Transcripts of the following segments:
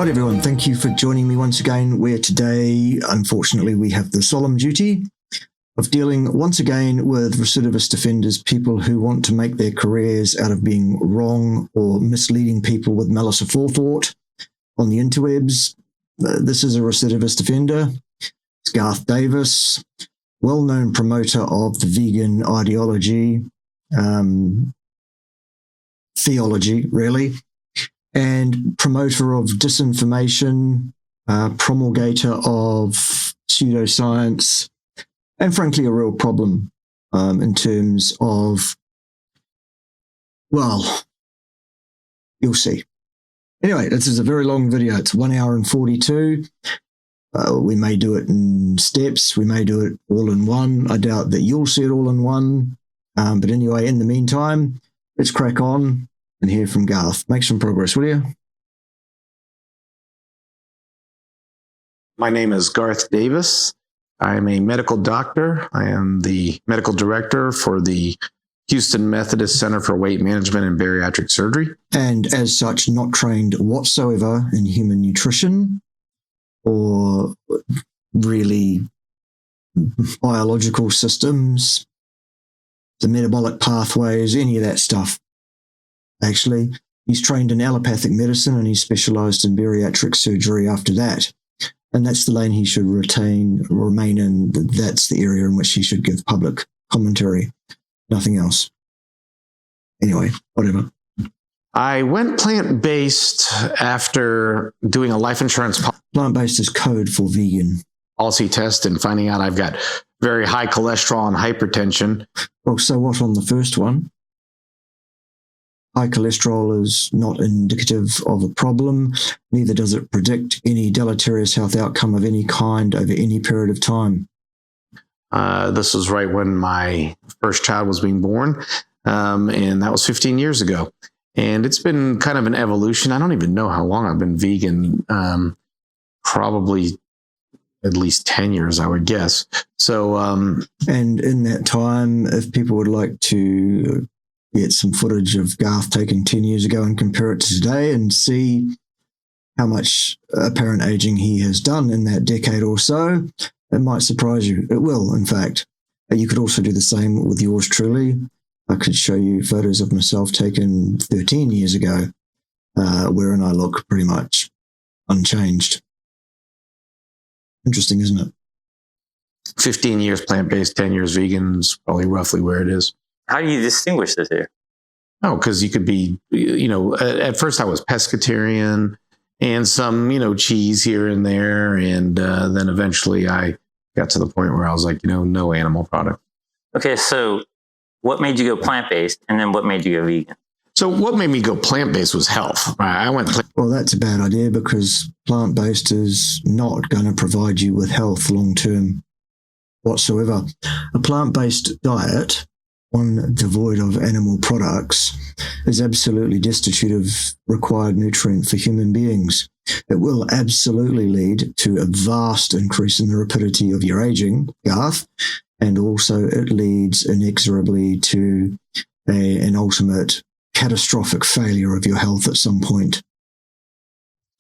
Right, everyone, thank you for joining me once again, where today, unfortunately, we have the solemn duty of dealing once again with recidivist offenders, people who want to make their careers out of being wrong or misleading people with malice aforethought on the interwebs. This is a recidivist offender. It's Garth Davis, well-known promoter of the vegan ideology, theology, really, and promoter of disinformation, promulgator of pseudoscience, and frankly, a real problem in terms of, well, you'll see. Anyway, this is a very long video. It's 1 hour and 42. We may do it in steps. We may do it all in one. I doubt that you'll see it all in one. But anyway, in the meantime, let's crack on and hear from Garth. Make some progress, will you? My name is Garth Davis. I'm a medical doctor. I am the medical director for the Houston Methodist Center for Weight Management and Bariatric Surgery. And as such, not trained whatsoever in human nutrition or really biological systems, the metabolic pathways, any of that stuff. Actually, he's trained in allopathic medicine and he specialized in bariatric surgery after that. And that's the lane he should remain in. That's the area in which he should give public commentary. Nothing else. Anyway, whatever. I went plant-based after doing a life insurance Plant-based is code for vegan. Policy test and finding out I've got very high cholesterol and hypertension. Well, so what on the first one? High cholesterol is not indicative of a problem, neither does it predict any deleterious health outcome of any kind over any period of time. This was right when my first child was being born, and that was 15 years ago. And it's been kind of an evolution. I don't even know how long I've been vegan, probably at least 10 years, I would guess. So, and in that time, if people would like to get some footage of Garth taken 10 years ago and compare it to today and see how much apparent aging he has done in that decade or so, it might surprise you. It will, in fact. You could also do the same with yours truly. I could show you photos of myself taken 13 years ago, wherein I look pretty much unchanged. Interesting, isn't it? 15 years plant-based, 10 years vegan is probably roughly where it is. How do you distinguish the two? Oh, because you could be, at first I was pescatarian and some, cheese here and there. And then eventually I got to the point where I was like, no animal product. Okay, so what made you go plant-based and then what made you go vegan? So what made me go plant-based was health. I went Well, that's a bad idea because plant-based is not going to provide you with health long-term whatsoever. A plant-based diet, one devoid of animal products, is absolutely destitute of required nutrient for human beings. It will absolutely lead to a vast increase in the rapidity of your aging, Garth, and also it leads inexorably to an ultimate catastrophic failure of your health at some point.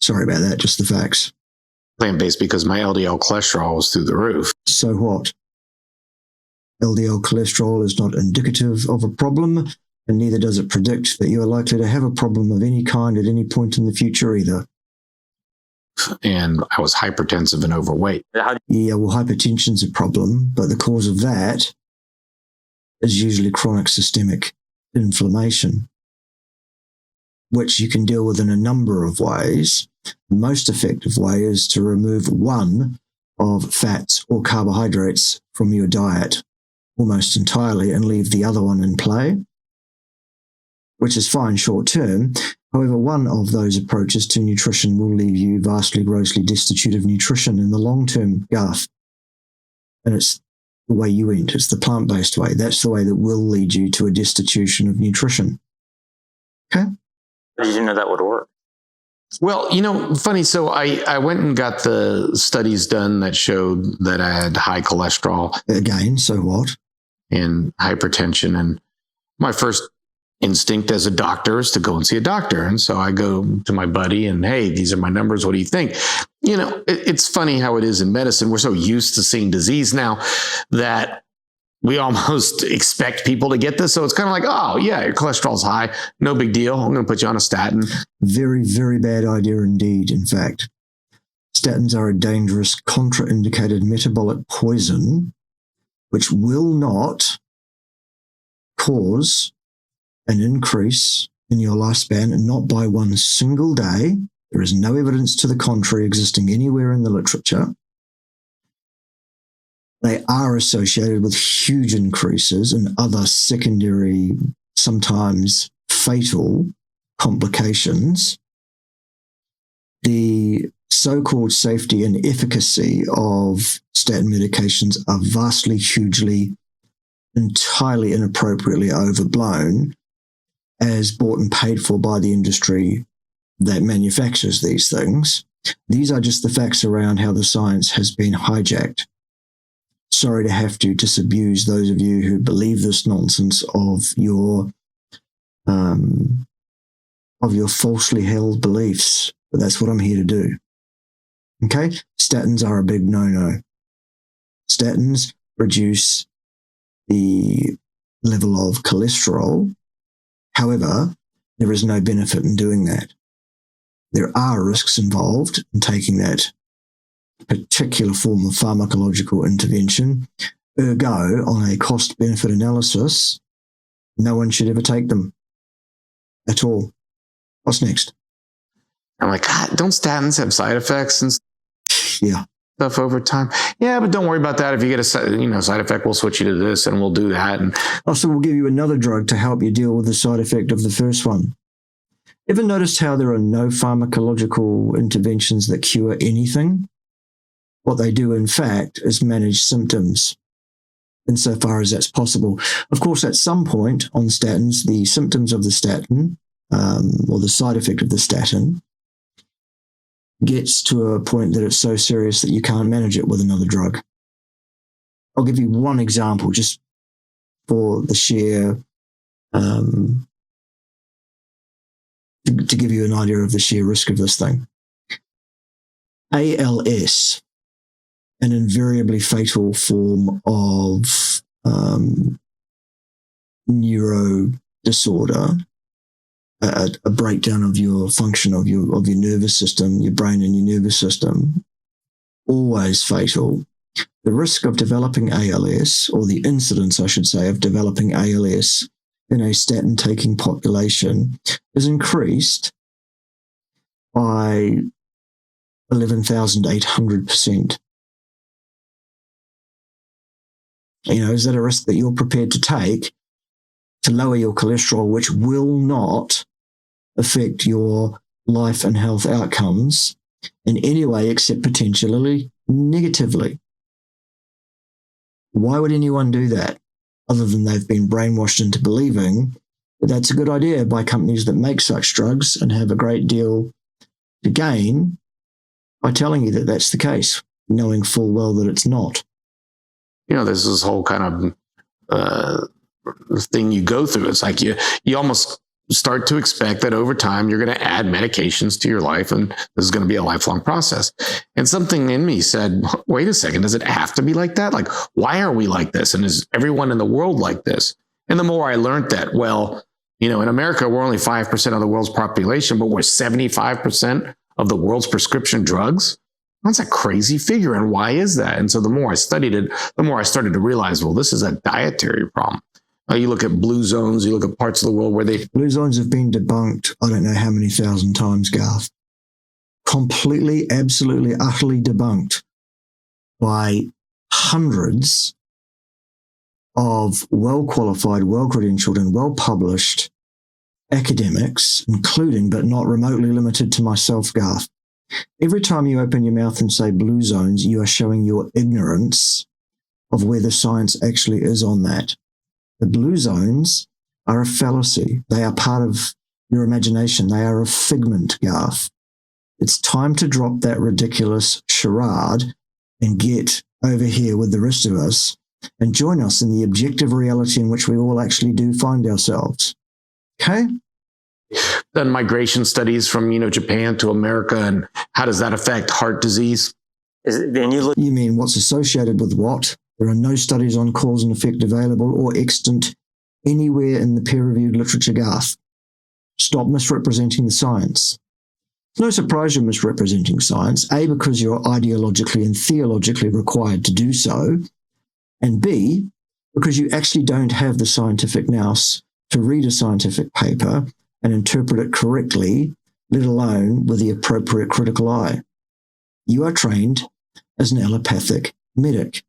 Sorry about that, just the facts. Plant-based because my LDL cholesterol was through the roof. So what? LDL cholesterol is not indicative of a problem, and neither does it predict that you are likely to have a problem of any kind at any point in the future either. And I was hypertensive and overweight. Yeah, well, hypertension's a problem, but the cause of that is usually chronic systemic inflammation, which you can deal with in a number of ways. The most effective way is to remove one of fats or carbohydrates from your diet almost entirely and leave the other one in play, which is fine short term. However, one of those approaches to nutrition will leave you vastly, grossly destitute of nutrition in the long term, Garth. And it's the way you went. It's the plant-based way. That's the way that will lead you to a destitution of nutrition. Okay? How did you know that would work? Well, funny. So I went and got the studies done that showed that I had high cholesterol. Again, so what? And hypertension. And my first instinct as a doctor is to go and see a doctor. And so I go to my buddy and, hey, these are my numbers. What do you think? You know, it's funny how it is in medicine. We're so used to seeing disease now that we almost expect people to get this. So it's kind of like, oh, yeah, your cholesterol's high. No big deal. I'm going to put you on a statin. Very, very bad idea indeed, in fact. Statins are a dangerous, contraindicated metabolic poison which will not cause an increase in your lifespan, and not by one single day. There is no evidence to the contrary existing anywhere in the literature. They are associated with huge increases in other secondary, sometimes fatal complications. The so-called safety and efficacy of statin medications are vastly, hugely, entirely inappropriately overblown, as bought and paid for by the industry that manufactures these things. These are just the facts around how the science has been hijacked. Sorry to have to disabuse those of you who believe this nonsense of your falsely held beliefs, but that's what I'm here to do. Okay? Statins are a big no-no. Statins reduce the level of cholesterol. However, there is no benefit in doing that. There are risks involved in taking that particular form of pharmacological intervention. Ergo, on a cost-benefit analysis, no one should ever take them at all. What's next? I'm like, God, don't statins have side effects and stuff over time? Yeah, but don't worry about that. If you get a side effect, we'll switch you to this and we'll do that. And also, we'll give you another drug to help you deal with the side effect of the first one. Ever noticed how there are no pharmacological interventions that cure anything? What they do, in fact, is manage symptoms insofar as that's possible. Of course, at some point on statins, the symptoms of the statin or the side effect of the statin gets to a point that it's so serious that you can't manage it with another drug. I'll give you one example just for the sheer, to give you an idea of the sheer risk of this thing. ALS, an invariably fatal form of neuro disorder, a breakdown of your function of your nervous system, your brain and your nervous system, always fatal. The risk of developing ALS, or the incidence, I should say, of developing ALS in a statin-taking population is increased by 11,800%. Is that a risk that you're prepared to take to lower your cholesterol, which will not affect your life and health outcomes in any way except potentially negatively? Why would anyone do that other than they've been brainwashed into believing that that's a good idea by companies that make such drugs and have a great deal to gain by telling you that that's the case, knowing full well that it's not? There's this whole kind of thing you go through. It's like you almost start to expect that over time you're going to add medications to your life, and this is going to be a lifelong process. And something in me said, wait a second, does it have to be like that? Like, why are we like this? And is everyone in the world like this? And the more I learned that, in America, we're only 5% of the world's population, but we're 75% of the world's prescription drugs. That's a crazy figure. And why is that? And so the more I studied it, the more I started to realize, well, this is a dietary problem. You look at blue zones, you look at parts of the world where blue zones have been debunked, I don't know how many thousand times, Garth. Completely, absolutely, utterly debunked by hundreds of well-qualified, well-credentialed, and well-published academics, including, but not remotely limited to myself, Garth. Every time you open your mouth and say blue zones, you are showing your ignorance of where the science actually is on that. The blue zones are a fallacy. They are part of your imagination. They are a figment, Garth. It's time to drop that ridiculous charade and get over here with the rest of us and join us in the objective reality in which we all actually do find ourselves. Okay. Done migration studies from, Japan to America, and how does that affect heart disease? Then you look. You mean what's associated with what? There are no studies on cause and effect available or extant anywhere in the peer-reviewed literature, Garth. Stop misrepresenting the science. It's no surprise you're misrepresenting science, A, because you're ideologically and theologically required to do so, and B, because you actually don't have the scientific nous to read a scientific paper and interpret it correctly, let alone with the appropriate critical eye. You are trained as an allopathic medic.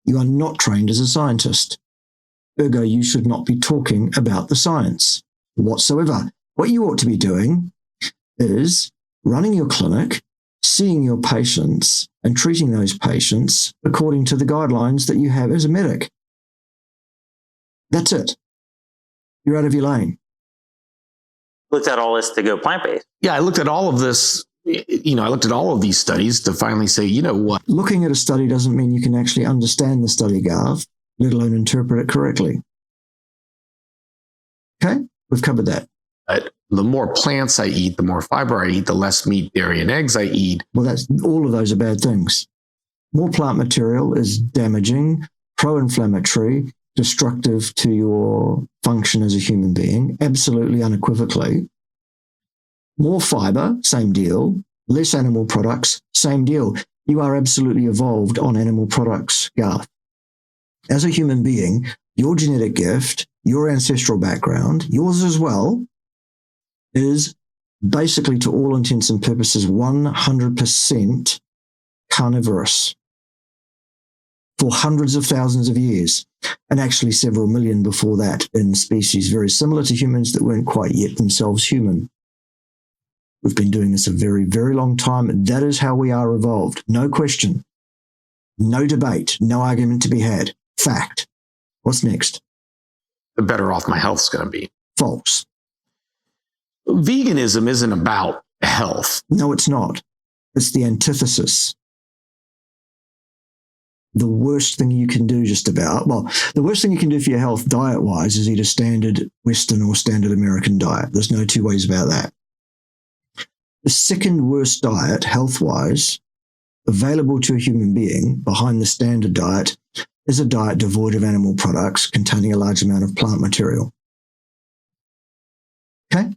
You are not trained as a scientist. Ergo, you should not be talking about the science whatsoever. What you ought to be doing is running your clinic, seeing your patients, and treating those patients according to the guidelines that you have as a medic. That's it. You're out of your lane. Looked at all this to go plant-based. Yeah, I looked at all of this. I looked at all of these studies to finally say, you know what? Looking at a study doesn't mean you can actually understand the study, Garth, let alone interpret it correctly. Okay, we've covered that. The more plants I eat, the more fiber I eat, the less meat, dairy, and eggs I eat. Well, all of those are bad things. More plant material is damaging, pro-inflammatory, destructive to your function as a human being, absolutely unequivocally. More fiber, same deal. Less animal products, same deal. You are absolutely evolved on animal products, Garth. As a human being, your genetic gift, your ancestral background, yours as well, is basically, to all intents and purposes, 100% carnivorous for hundreds of thousands of years, and actually several million before that in species very similar to humans that weren't quite yet themselves human. We've been doing this a very, very long time. That is how we are evolved. No question. No debate. No argument to be had. Fact. What's next? The better off my health's going to be. False. Veganism isn't about health. No, it's not. It's the antithesis. The worst thing you can do the worst thing you can do for your health diet-wise is eat a standard Western or standard American diet. There's no two ways about that. The second worst diet, health-wise, available to a human being behind the standard diet is a diet devoid of animal products containing a large amount of plant material. Okay?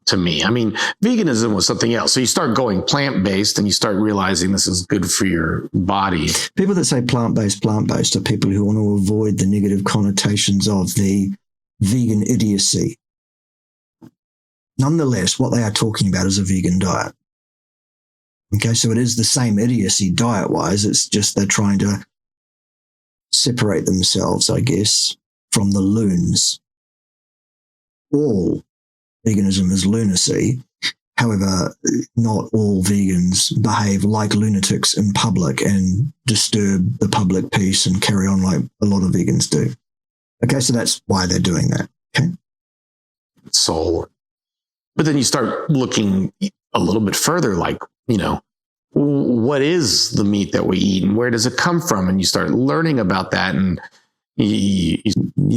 To me, veganism was something else. So you start going plant-based and you start realizing this is good for your body. People that say plant-based are people who want to avoid the negative connotations of the vegan idiocy. Nonetheless, what they are talking about is a vegan diet. Okay, so it is the same idiocy diet-wise. It's just they're trying to separate themselves, I guess, from the loons. All veganism is lunacy. However, not all vegans behave like lunatics in public and disturb the public peace and carry on like a lot of vegans do. Okay, so that's why they're doing that. Okay. So, but then you start looking a little bit further, like, what is the meat that we eat and where does it come from? And you start learning about that. And you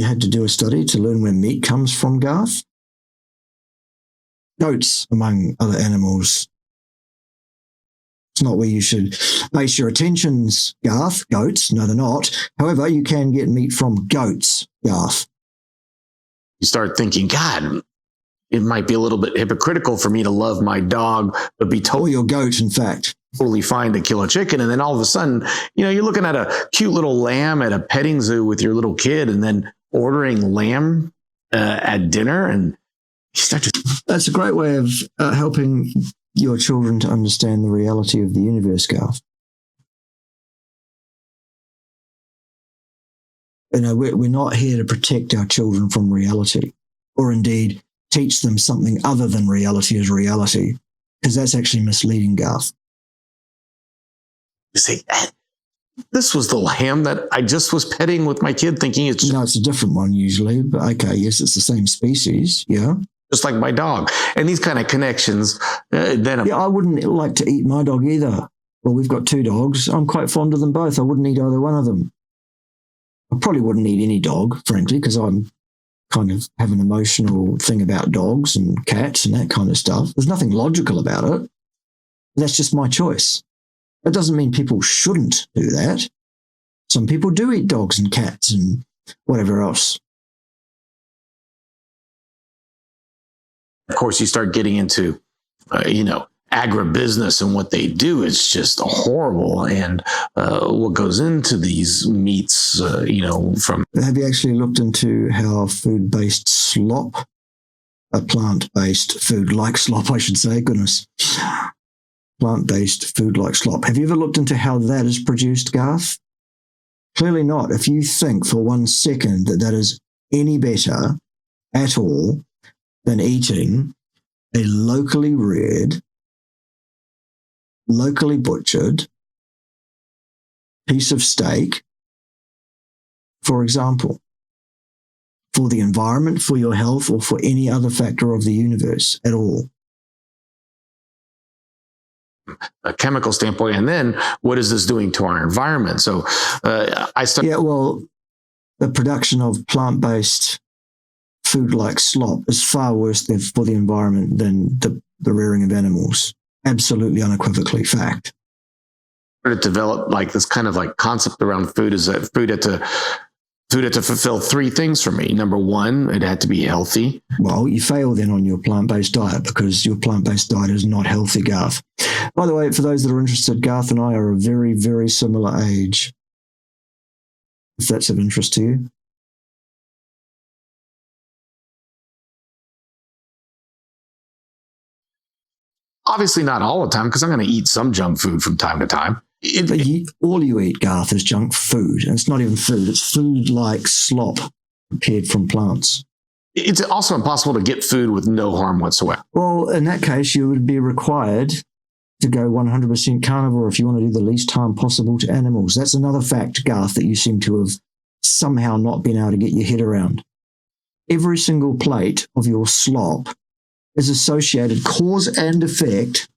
had to do a study to learn where meat comes from, Garth? Goats, among other animals. It's not where you should base your attentions, Garth. Goats, no, they're not. However, you can get meat from goats, Garth. You start thinking, God, it might be a little bit hypocritical for me to love my dog, but be Or your goat, in fact. totally fine to kill a chicken. And then all of a sudden, you're looking at a cute little lamb at a petting zoo with your little kid and then ordering lamb at dinner. And you start to... That's a great way of helping your children to understand the reality of the universe, Garth. We're not here to protect our children from reality, or indeed teach them something other than reality is reality, because that's actually misleading, Garth. You say, this was the lamb that I just was petting with my kid, thinking it's... No, it's a different one usually, but okay, yes, it's the same species, yeah. Just like my dog. And these kind of connections, then... Yeah, I wouldn't like to eat my dog either. Well, we've got two dogs. I'm quite fond of them both. I wouldn't eat either one of them. I probably wouldn't eat any dog, frankly, because I'm kind of have an emotional thing about dogs and cats and that kind of stuff. There's nothing logical about it. That's just my choice. That doesn't mean people shouldn't do that. Some people do eat dogs and cats and whatever else. Of course, you start getting into, agribusiness, and what they do is just horrible. And what goes into these meats, from. Have you actually looked into how food-based slop, a plant-based food like slop, I should say, goodness, plant-based food like slop. Have you ever looked into how that is produced, Garth? Clearly not. If you think for 1 second that is any better at all than eating a locally reared, locally butchered piece of steak, for example, for the environment, for your health, or for any other factor of the universe at all. A chemical standpoint, and then what is this doing to our environment? So I started. Yeah, well, the production of plant-based food like slop is far worse for the environment than the rearing of animals. Absolutely, unequivocally, fact. To develop like this kind of like concept around food is that food had to fulfill 3 things for me. Number 1, it had to be healthy. Well, you fail then on your plant-based diet because your plant-based diet is not healthy, Garth. By the way, for those that are interested, Garth and I are a very, very similar age, if that's of interest to you. Obviously not all the time, because I'm going to eat some junk food from time to time. All you eat, Garth, is junk food. And it's not even food. It's food like slop prepared from plants. It's also impossible to get food with no harm whatsoever. Well, in that case, you would be required to go 100% carnivore if you want to do the least harm possible to animals. That's another fact, Garth, that you seem to have somehow not been able to get your head around. Every single plate of your slop is associated cause and effect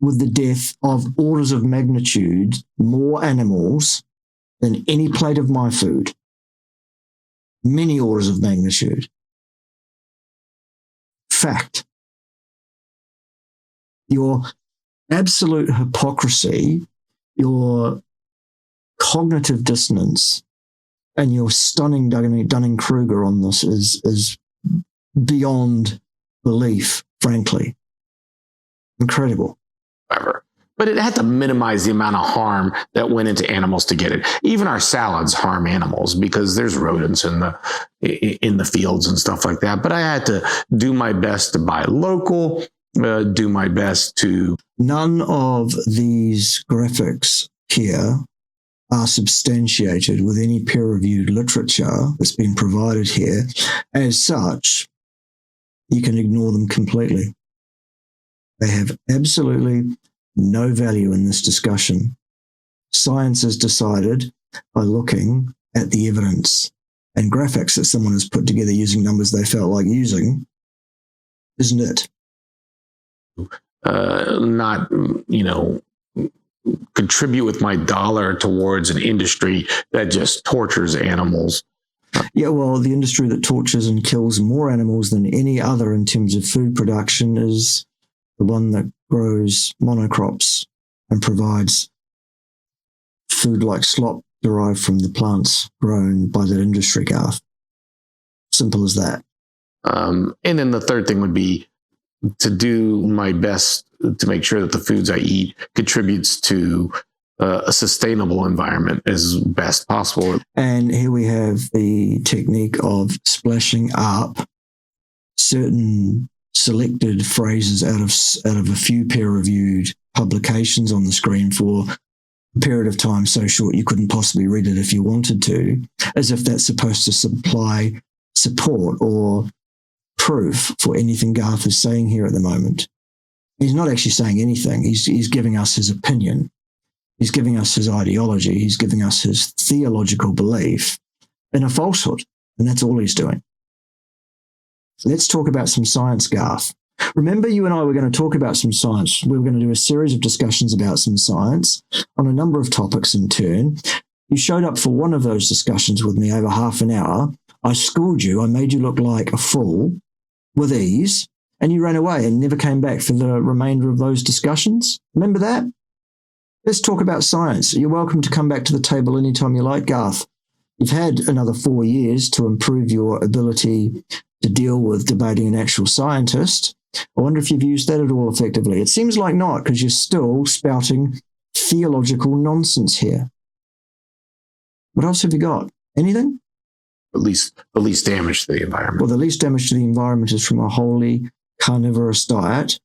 with the death of orders of magnitude more animals than any plate of my food. Many orders of magnitude. Fact. Your absolute hypocrisy, your cognitive dissonance, and your stunning Dunning-Kruger on this is beyond belief, frankly. Incredible. Ever. But it had to minimize the amount of harm that went into animals to get it. Even our salads harm animals because there's rodents in the fields and stuff like that. But I had to do my best to buy local, do my best to... None of these graphics here are substantiated with any peer-reviewed literature that's been provided here. As such, you can ignore them completely. They have absolutely no value in this discussion. Science has decided by looking at the evidence and graphics that someone has put together using numbers they felt like using, isn't it? Not, contribute with my dollar towards an industry that just tortures animals. Yeah, well, the industry that tortures and kills more animals than any other in terms of food production is the one that grows monocrops and provides food like slop derived from the plants grown by that industry, Garth. Simple as that. And then the third thing would be to do my best to make sure that the foods I eat contributes to a sustainable environment as best possible. And here we have the technique of splashing up certain selected phrases out of a few peer-reviewed publications on the screen for a period of time so short you couldn't possibly read it if you wanted to, as if that's supposed to supply support or proof for anything Garth is saying here at the moment. He's not actually saying anything. He's giving us his opinion. He's giving us his ideology. He's giving us his theological belief in a falsehood, and that's all he's doing. Let's talk about some science, Garth. Remember, you and I were going to talk about some science. We were going to do a series of discussions about some science on a number of topics in turn. You showed up for one of those discussions with me over half an hour. I schooled you, I made you look like a fool with ease, and you ran away and never came back for the remainder of those discussions. Remember that? Let's talk about science. You're welcome to come back to the table anytime you like, Garth. You've had another 4 years to improve your ability to deal with debating an actual scientist. I wonder if you've used that at all effectively. It seems like not, because you're still spouting theological nonsense here. What else have you got? Anything? The least damage to the environment. Well, the least damage to the environment is from a wholly carnivorous diet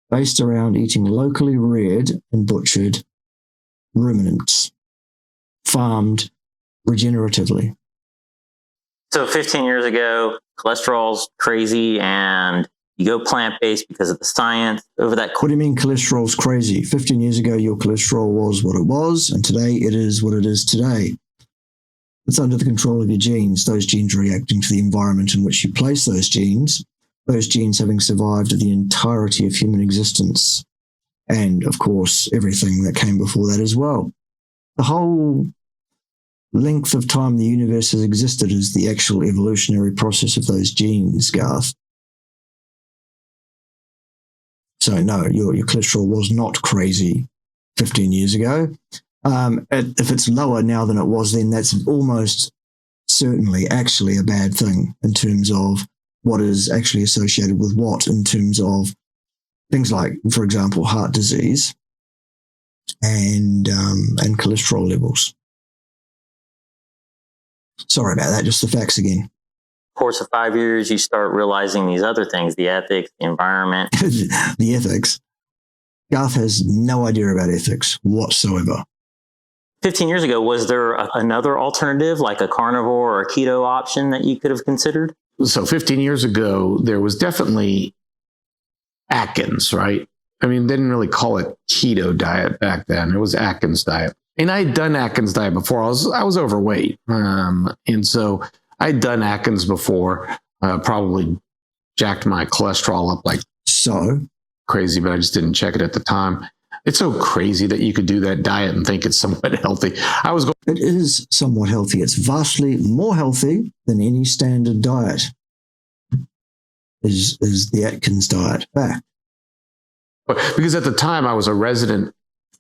based around eating locally reared and butchered ruminants, farmed regeneratively. So 15 years ago, cholesterol's crazy and you go plant-based because of the science. Over that, What do you mean cholesterol's crazy? 15 years ago, your cholesterol was what it was, and today it is what it is today. It's under the control of your genes, those genes reacting to the environment in which you place those genes having survived the entirety of human existence, and, of course, everything that came before that as well. The whole length of time the universe has existed is the actual evolutionary process of those genes, Garth. So, no, your cholesterol was not crazy 15 years ago. If it's lower now than it was then, that's almost certainly actually a bad thing in terms of what is actually associated with what, in terms of things like, for example, heart disease and cholesterol levels. Sorry about that, just the facts again. course of 5 years, you start realizing these other things, the ethics, the environment. The ethics. Garth has no idea about ethics whatsoever. 15 years ago, was there another alternative, like a carnivore or a keto option that you could have considered? So 15 years ago, there was definitely Atkins, right? I mean, they didn't really call it keto diet back then. It was Atkins diet. And I had done Atkins diet before. I was overweight. And so I'd done Atkins before, probably jacked my cholesterol up like So crazy, but I just didn't check it at the time. It's so crazy that you could do that diet and think it's somewhat healthy. it is somewhat healthy. It's vastly more healthy than any standard diet. Is the Atkins diet back? Because at the time I was a resident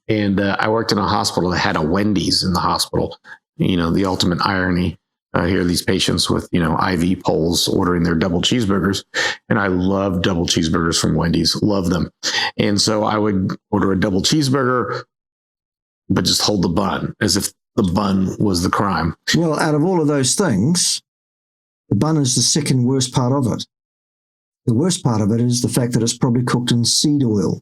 and I worked in a hospital that had a Wendy's in the hospital. You know, the ultimate irony. Here are these patients with, IV poles ordering their double cheeseburgers. And I love double cheeseburgers from Wendy's, love them. And so I would order a double cheeseburger, but just hold the bun as if the bun was the crime. Well, out of all of those things, the bun is the second worst part of it. The worst part of it is the fact that it's probably cooked in seed oil.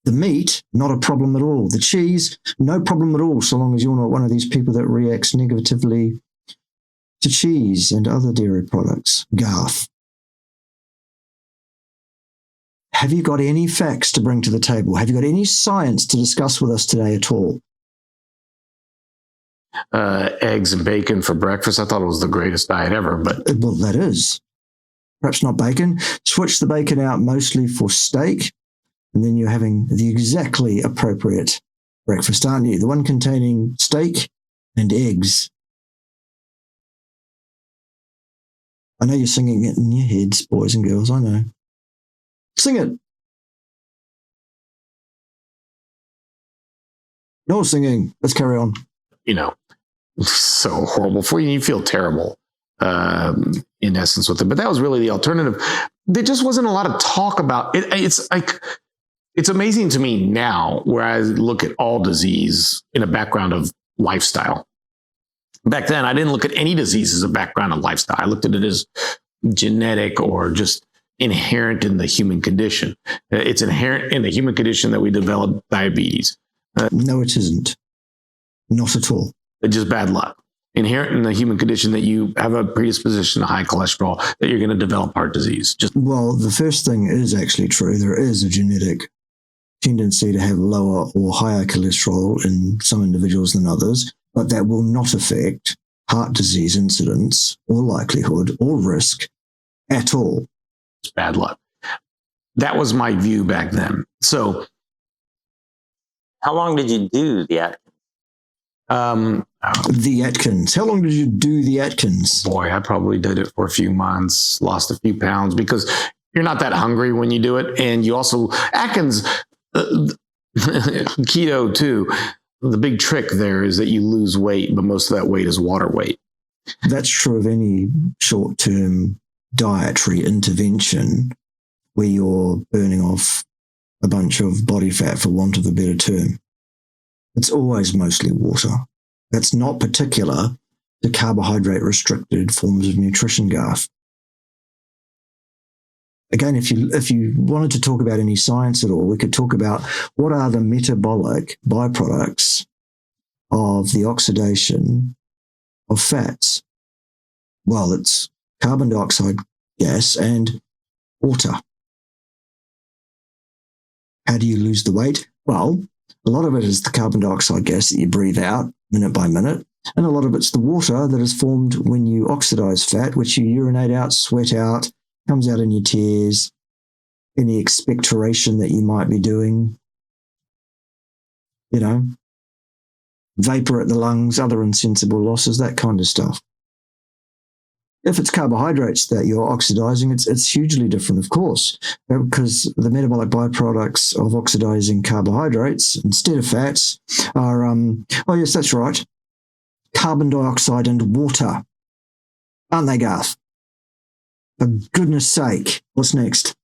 The meat, not a problem at all. The cheese, no problem at all, so long as you're not one of these people that reacts negatively to cheese and other dairy products. Garth, have you got any facts to bring to the table? Have you got any science to discuss with us today at all? Eggs and bacon for breakfast. I thought it was the greatest diet ever, but Well, that is. Perhaps not bacon. Switch the bacon out mostly for steak, and then you're having the exactly appropriate breakfast, aren't you? The one containing steak and eggs. I know you're singing it in your heads, boys and girls, I know. Sing it. No singing. Let's carry on. So horrible for you. You feel terrible in essence with it. But that was really the alternative. There just wasn't a lot of talk about it. It's amazing to me now where I look at all disease in a background of lifestyle. Back then, I didn't look at any disease as a background of lifestyle. I looked at it as genetic or just inherent in the human condition. It's inherent in the human condition that we develop diabetes. No, it isn't. Not at all. It's just bad luck. Inherent in the human condition that you have a predisposition to high cholesterol, that you're going to develop heart disease. Well, the first thing is actually true. There is a genetic tendency to have lower or higher cholesterol in some individuals than others, but that will not affect heart disease incidence or likelihood or risk at all. It's bad luck. That was my view back then. So How long did you do the Atkins? The Atkins. How long did you do the Atkins? Boy, I probably did it for a few months, lost a few pounds because you're not that hungry when you do it. And you also, Atkins, keto too. The big trick there is that you lose weight, but most of that weight is water weight. That's true of any short-term dietary intervention where you're burning off a bunch of body fat, for want of a better term. It's always mostly water. That's not particular to carbohydrate-restricted forms of nutrition, Garth. Again, if you wanted to talk about any science at all, we could talk about what are the metabolic byproducts of the oxidation of fats. Well, it's carbon dioxide gas and water. How do you lose the weight? Well, a lot of it is the carbon dioxide gas that you breathe out minute by minute, and a lot of it's the water that is formed when you oxidize fat, which you urinate out, sweat out, comes out in your tears, any expectoration that you might be doing, vapor at the lungs, other insensible losses, that kind of stuff. If it's carbohydrates that you're oxidizing, it's hugely different, of course, because the metabolic byproducts of oxidizing carbohydrates instead of fats are, oh yes, that's right, carbon dioxide and water. Aren't they, Garth? For goodness sake, what's next?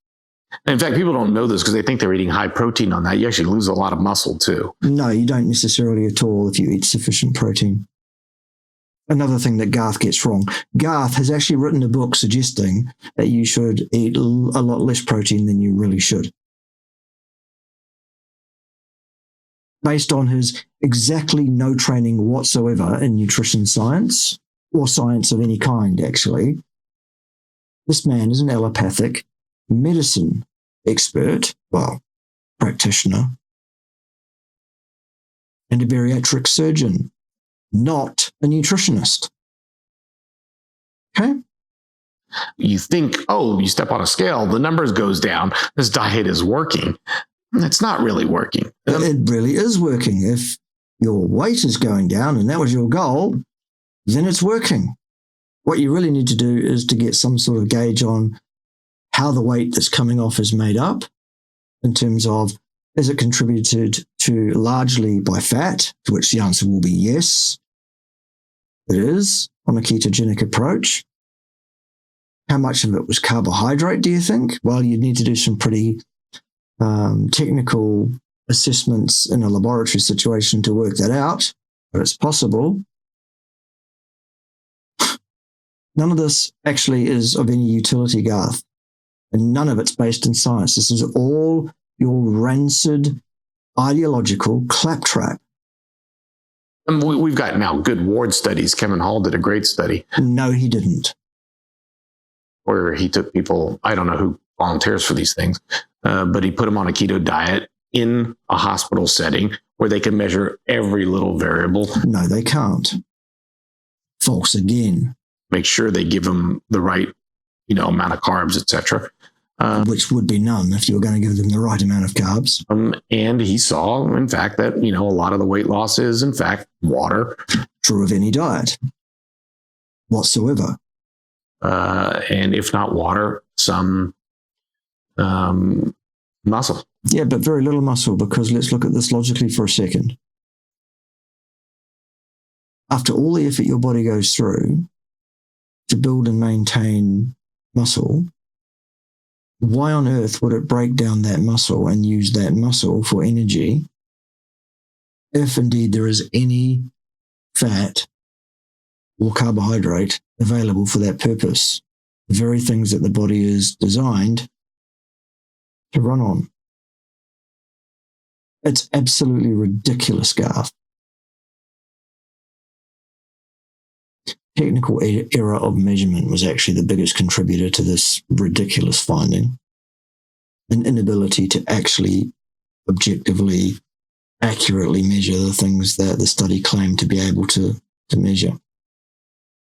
In fact, people don't know this because they think they're eating high protein on that. You actually lose a lot of muscle too. No, you don't necessarily at all if you eat sufficient protein. Another thing that Garth gets wrong. Garth has actually written a book suggesting that you should eat a lot less protein than you really should. Based on his exactly no training whatsoever in nutrition science, or science of any kind, actually. This man is an allopathic medicine expert, well, practitioner, and a bariatric surgeon, not a nutritionist. Okay? You think, oh, you step on a scale, the numbers goes down, this diet is working. It's not really working. It really is working. If your weight is going down and that was your goal, then it's working. What you really need to do is to get some sort of gauge on how the weight that's coming off is made up in terms of, is it contributed to largely by fat, to which the answer will be yes, it is on a ketogenic approach. How much of it was carbohydrate, do you think? Well, you'd need to do some pretty technical assessments in a laboratory situation to work that out, but it's possible. None of this actually is of any utility, Garth, and none of it's based in science. This is all your rancid ideological claptrap. And we've got now good ward studies. Kevin Hall did a great study. No, he didn't. Where he took people, I don't know who volunteers for these things, but he put them on a keto diet in a hospital setting where they can measure every little variable. No, they can't. False again. Make sure they give them the right, amount of carbs, etc. Which would be none if you were going to give them the right amount of carbs. And he saw, in fact, that, a lot of the weight loss is, in fact, water. True of any diet whatsoever. And if not water, some muscle. Yeah, but very little muscle, because let's look at this logically for a second. After all the effort your body goes through to build and maintain muscle, why on earth would it break down that muscle and use that muscle for energy if indeed there is any fat or carbohydrate available for that purpose? The very things that the body is designed to run on. It's absolutely ridiculous, Garth. Technical error of measurement was actually the biggest contributor to this ridiculous finding. An inability to actually objectively, accurately measure the things that the study claimed to be able to measure.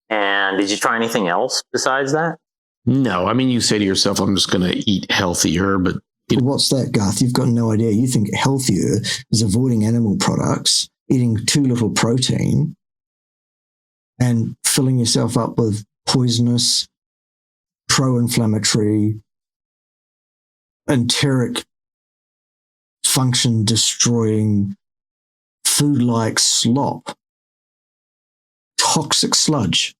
And did you try anything else besides that? No, you say to yourself, I'm just going to eat healthier, but... What's that, Garth? You've got no idea. You think healthier is avoiding animal products eating too little protein and filling yourself up with poisonous, pro-inflammatory, enteric function destroying food like slop, toxic sludge.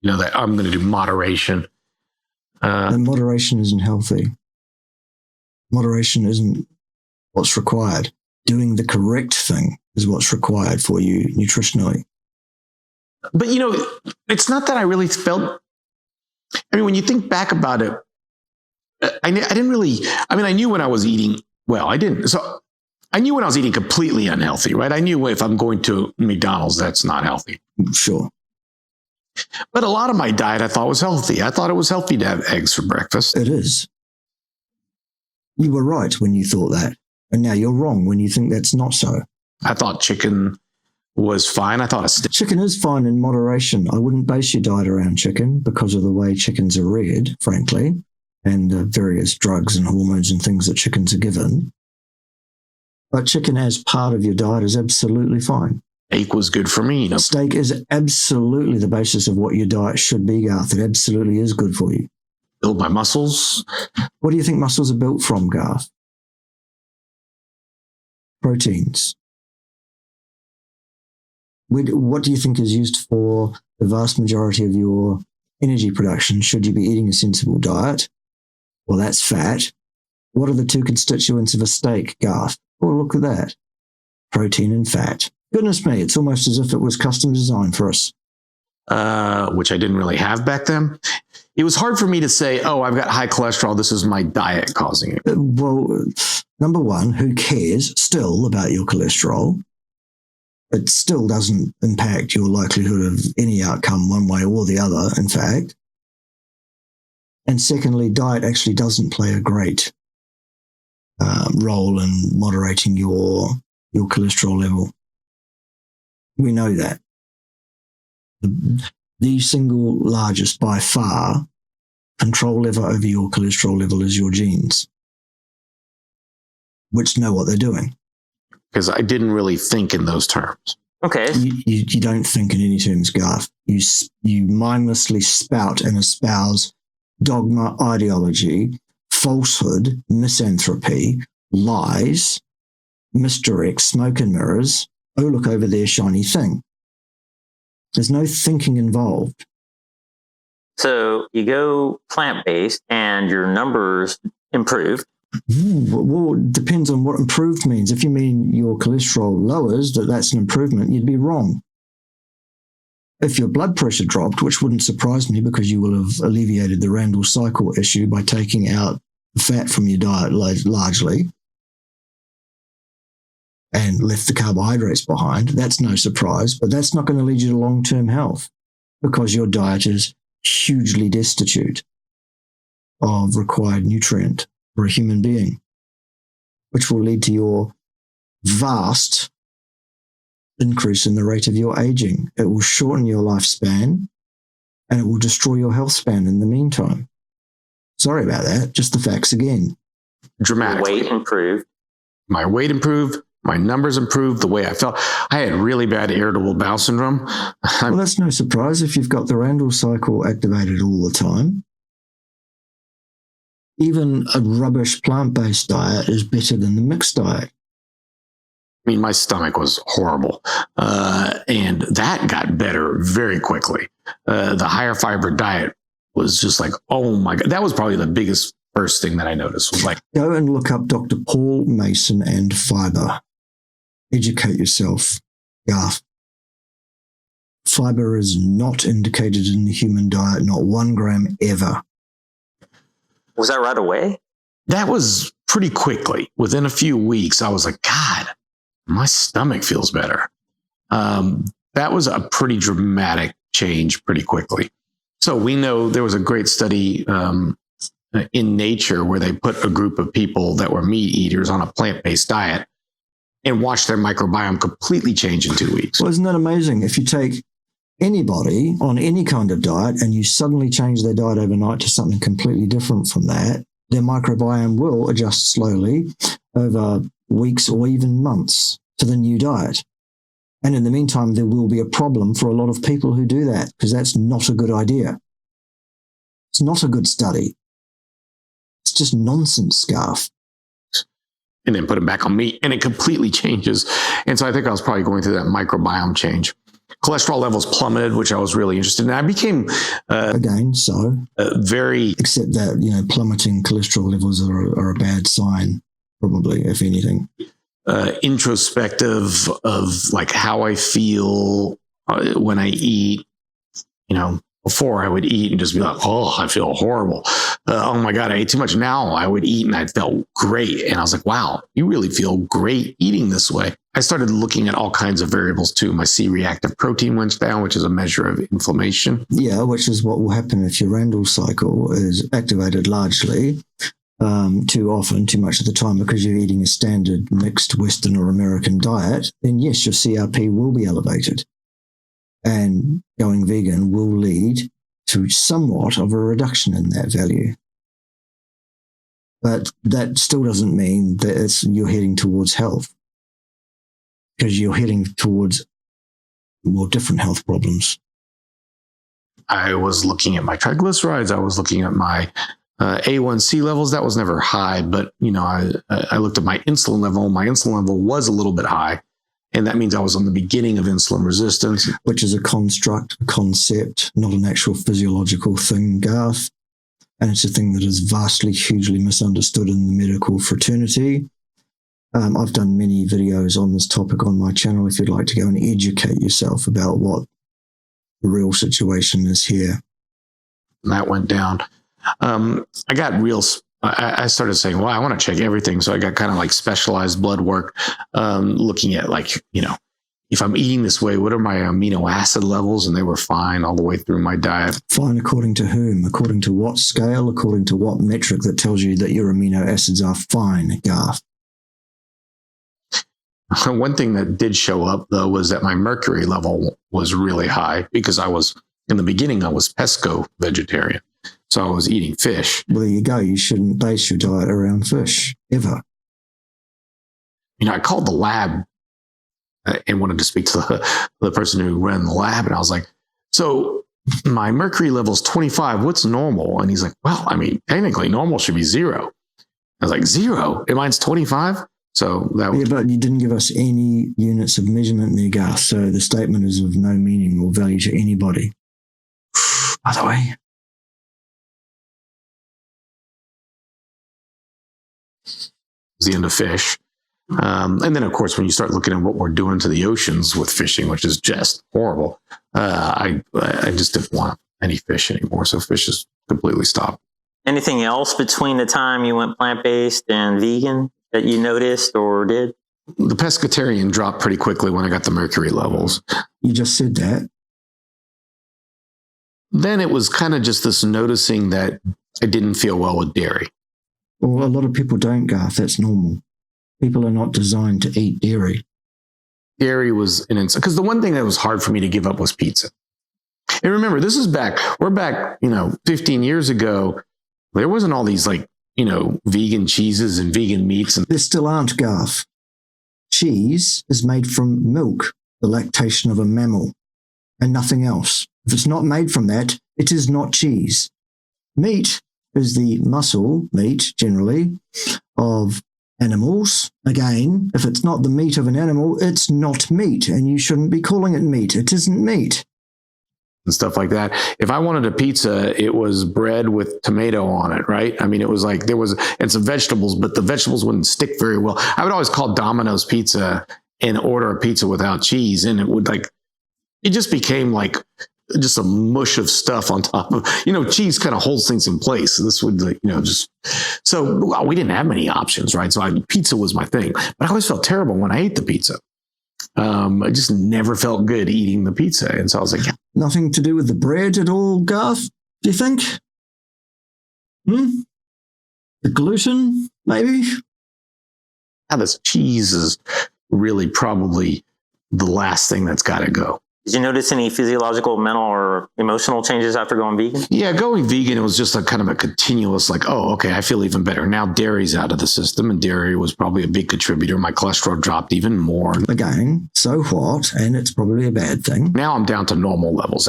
That I'm going to do moderation. And moderation isn't healthy. Moderation isn't what's required. Doing the correct thing is what's required for you nutritionally. But, it's not that I really felt, when you think back about it, I didn't really, I knew when I was eating, well, I didn't. So I knew when I was eating completely unhealthy, right? I knew if I'm going to McDonald's, that's not healthy. Sure. But a lot of my diet I thought was healthy. I thought it was healthy to have eggs for breakfast. It is. You were right when you thought that. And now you're wrong when you think that's not so. I thought chicken was fine. I thought chicken is fine in moderation. I wouldn't base your diet around chicken because of the way chickens are reared, frankly, and the various drugs and hormones and things that chickens are given. But chicken as part of your diet is absolutely fine. Steak was good for me. Steak is absolutely the basis of what your diet should be, Garth. It absolutely is good for you. Build my muscles. What do you think muscles are built from, Garth? Proteins. What do you think is used for the vast majority of your energy production should you be eating a sensible diet? Well, that's fat. What are the two constituents of a steak, Garth? Oh, look at that. Protein and fat. Goodness me, it's almost as if it was custom designed for us. Which I didn't really have back then. It was hard for me to say, oh, I've got high cholesterol. This is my diet causing it. Well, number one, who cares still about your cholesterol? It still doesn't impact your likelihood of any outcome one way or the other, in fact. And secondly, diet actually doesn't play a great role in moderating your cholesterol level. We know that. The single largest, by far, control lever over your cholesterol level is your genes, which know what they're doing. Because I didn't really think in those terms. Okay. You don't think in any terms, Garth. You mindlessly spout and espouse dogma, ideology, falsehood, misanthropy, lies, misdirect, smoke and mirrors. Oh, look over there, shiny thing. There's no thinking involved. So you go plant-based and your numbers improve. Well, it depends on what improved means. If you mean your cholesterol lowers, that's an improvement, you'd be wrong. If your blood pressure dropped, which wouldn't surprise me because you will have alleviated the Randall cycle issue by taking out the fat from your diet largely and left the carbohydrates behind, that's no surprise, but that's not going to lead you to long-term health because your diet is hugely destitute of required nutrient for a human being, which will lead to your vast increase in the rate of your aging. It will shorten your lifespan and it will destroy your health span in the meantime. Sorry about that. Just the facts again. Dramatically. Weight improved. My weight improved. My numbers improved. The way I felt. I had really bad irritable bowel syndrome. Well, that's no surprise if you've got the Randall cycle activated all the time. Even a rubbish plant-based diet is better than the mixed diet. I mean, my stomach was horrible. And that got better very quickly. The higher fiber diet was just like, oh my God. That was probably the biggest first thing that I noticed was like. Go and look up Dr. Paul Mason and fiber. Educate yourself, Garth. Fiber is not indicated in the human diet, not 1 gram ever. Was that right away? That was pretty quickly. Within a few weeks, I was like, God, my stomach feels better. That was a pretty dramatic change pretty quickly. So we know there was a great study in Nature where they put a group of people that were meat eaters on a plant-based diet and watched their microbiome completely change in 2 weeks. Well, isn't that amazing? If you take anybody on any kind of diet and you suddenly change their diet overnight to something completely different from that, their microbiome will adjust slowly over weeks or even months to the new diet. And in the meantime, there will be a problem for a lot of people who do that, because that's not a good idea. It's not a good study. It's just nonsense, Garth. And then put it back on meat, and it completely changes. And so I think I was probably going through that microbiome change. Cholesterol levels plummeted, which I was really interested in. I became very... Except that, plummeting cholesterol levels are a bad sign, probably, if anything. Introspective of like how I feel when I eat. Before I would eat and just be like, oh, I feel horrible. Oh my God, I ate too much. Now I would eat and I felt great. And I was like, wow, you really feel great eating this way. I started looking at all kinds of variables too. My C-reactive protein went down, which is a measure of inflammation. Yeah, which is what will happen if your Randall cycle is activated largely too often, too much of the time, because you're eating a standard mixed Western or American diet. Then yes, your CRP will be elevated. And going vegan will lead to somewhat of a reduction in that value. But that still doesn't mean that you're heading towards health, because you're heading towards more different health problems. I was looking at my triglycerides. I was looking at my A1C levels. That was never high, but I looked at my insulin level. My insulin level was a little bit high. And that means I was on the beginning of insulin resistance. Which is a construct, a concept, not an actual physiological thing, Garth. And it's a thing that is vastly, hugely misunderstood in the medical fraternity. I've done many videos on this topic on my channel if you'd like to go and educate yourself about what the real situation is here. And that went down. I started saying, well, I want to check everything. So I got kind of like specialized blood work, looking at if I'm eating this way, what are my amino acid levels? And they were fine all the way through my diet. Fine according to whom? According to what scale? According to what metric that tells you that your amino acids are fine, Garth? One thing that did show up, though, was that my mercury level was really high because in the beginning, I was pesco vegetarian. So I was eating fish. Well, there you go. You shouldn't base your diet around fish, ever. I called the lab and wanted to speak to the person who ran the lab. And I was like, so my mercury level's 25. What's normal? And he's like, well, technically normal should be 0. I was like, 0? And mine's 25? So that was... Yeah, but you didn't give us any units of measurement there, Garth. So the statement is of no meaning or value to anybody. By the way... the end of fish. And then, of course, when you start looking at what we're doing to the oceans with fishing, which is just horrible, I just didn't want any fish anymore. So fish is completely stopped. Anything else between the time you went plant-based and vegan that you noticed or did? The pescatarian dropped pretty quickly when I got the mercury levels. You just said that. Then it was kind of just this noticing that I didn't feel well with dairy. Well, a lot of people don't, Garth. That's normal. People are not designed to eat dairy. Dairy was an insult. Because the one thing that was hard for me to give up was pizza. And remember, we're back, 15 years ago. There wasn't all these vegan cheeses and vegan meats. And there still aren't, Garth. Cheese is made from milk, the lactation of a mammal, and nothing else. If it's not made from that, it is not cheese. Meat is the muscle meat, generally, of animals. Again, if it's not the meat of an animal, it's not meat, and you shouldn't be calling it meat. It isn't meat. And stuff like that. If I wanted a pizza, it was bread with tomato on it, right? It was like and some vegetables, but the vegetables wouldn't stick very well. I would always call Domino's Pizza and order a pizza without cheese, and it just became just a mush of stuff on top of, cheese kind of holds things in place. This would so we didn't have many options, right? So pizza was my thing, but I always felt terrible when I ate the pizza. I just never felt good eating the pizza. And so I was like, nothing to do with the bread at all, Garth, do you think? The gluten, maybe? This cheese is really probably the last thing that's got to go. Did you notice any physiological, mental, or emotional changes after going vegan? Yeah, going vegan, it was just a kind of a continuous, like, oh, okay, I feel even better. Now dairy's out of the system, and dairy was probably a big contributor. My cholesterol dropped even more. Again, so what? And it's probably a bad thing. Now I'm down to normal levels.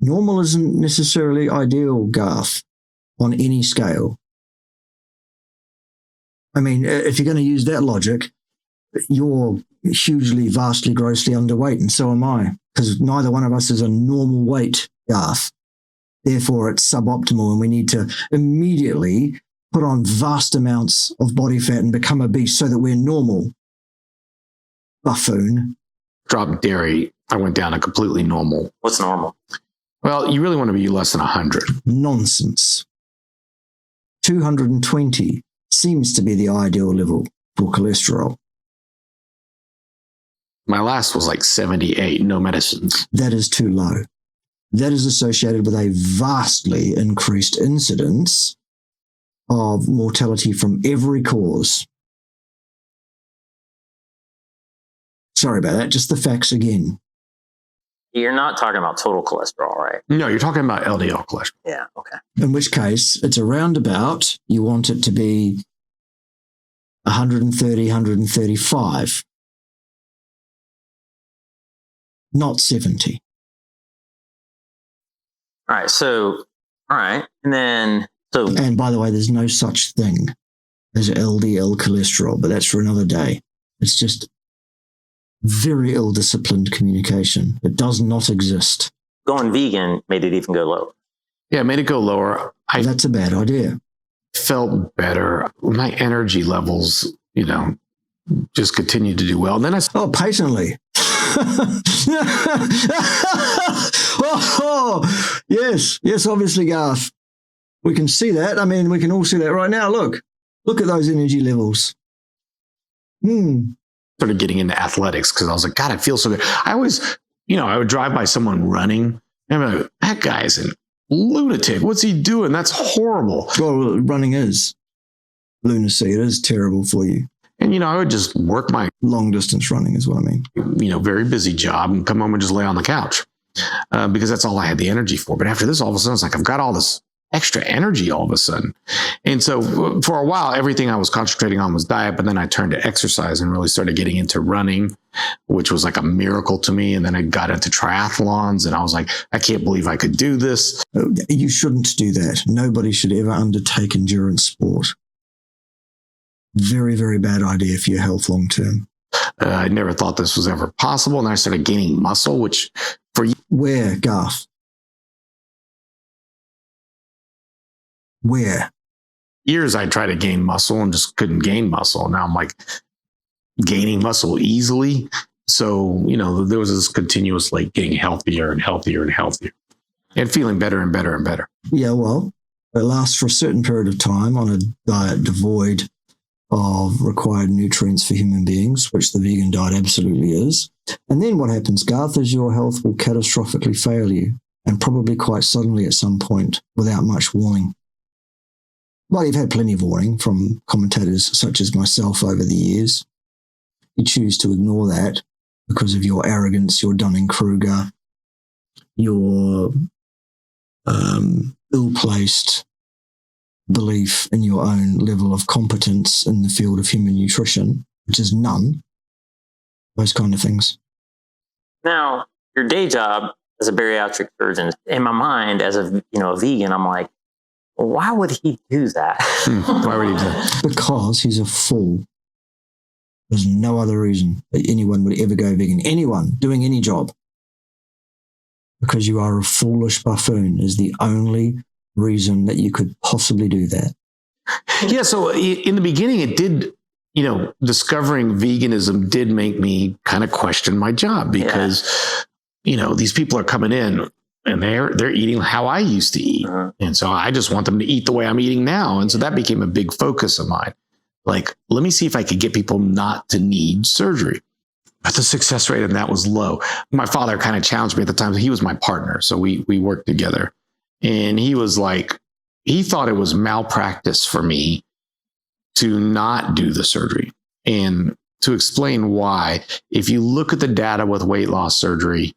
Normal isn't necessarily ideal, Garth, on any scale. I mean, if you're going to use that logic, you're hugely, vastly, grossly underweight, and so am I, because neither one of us is a normal weight, Garth. Therefore, it's suboptimal, and we need to immediately put on vast amounts of body fat and become obese so that we're normal. Buffoon. Dropped dairy, I went down to completely normal. What's normal? Well, you really want to be less than 100. Nonsense. 220 seems to be the ideal level for cholesterol. My last was like 78, no medicines. That is too low. That is associated with a vastly increased incidence of mortality from every cause. Sorry about that, just the facts again. You're not talking about total cholesterol, right? No, you're talking about LDL cholesterol. Yeah, okay. In which case, it's around about, you want it to be 130, 135. Not 70. All right. And by the way, there's no such thing as LDL cholesterol, but that's for another day. It's just very ill-disciplined communication. It does not exist. Going vegan made it even go lower. Yeah, it made it go lower. That's a bad idea. Felt better. My energy levels, just continued to do well. And then patently. Yes, obviously, Garth. We can see that. I mean, we can all see that right now. Look at those energy levels. Started getting into athletics because I was like, God, I feel so good. I always, I would drive by someone running and I'm like, that guy's a lunatic. What's he doing? That's horrible. Well, running is lunacy. It is terrible for you. And, I would just work my long distance running is what I mean. Very busy job and come home and just lay on the couch because that's all I had the energy for. But after this, all of a sudden, it's like I've got all this extra energy all of a sudden. And so for a while, everything I was concentrating on was diet, but then I turned to exercise and really started getting into running, which was like a miracle to me. And then I got into triathlons and I was like, I can't believe I could do this. You shouldn't do that. Nobody should ever undertake endurance sport. Very, very bad idea for your health long term. I never thought this was ever possible. And I started gaining muscle, which for you. Where, Garth? Where? Years I tried to gain muscle and just couldn't gain muscle. Now I'm like gaining muscle easily. So, there was this continuous like getting healthier and healthier and healthier and feeling better and better and better. Yeah, well, it lasts for a certain period of time on a diet devoid of required nutrients for human beings, which the vegan diet absolutely is. And then what happens, Garth, is your health will catastrophically fail you, and probably quite suddenly at some point without much warning. Well, you've had plenty of warning from commentators such as myself over the years. You choose to ignore that because of your arrogance, your Dunning-Kruger, your ill-placed belief in your own level of competence in the field of human nutrition, which is none. Those kind of things. Now, your day job as a bariatric surgeon, in my mind, as a vegan, I'm like, why would he do that? Why would he do that? Because he's a fool. There's no other reason that anyone would ever go vegan. Anyone doing any job. Because you are a foolish buffoon is the only reason that you could possibly do that. Yeah, so in the beginning, it did, discovering veganism did make me kind of question my job because, these people are coming in and they're eating how I used to eat. Uh-huh. And so I just want them to eat the way I'm eating now. And so that became a big focus of mine. Like, let me see if I could get people not to need surgery. But the success rate in that was low. My father kind of challenged me at the time. He was my partner. So we worked together. And he was like, he thought it was malpractice for me to not do the surgery. And to explain why, if you look at the data with weight loss surgery,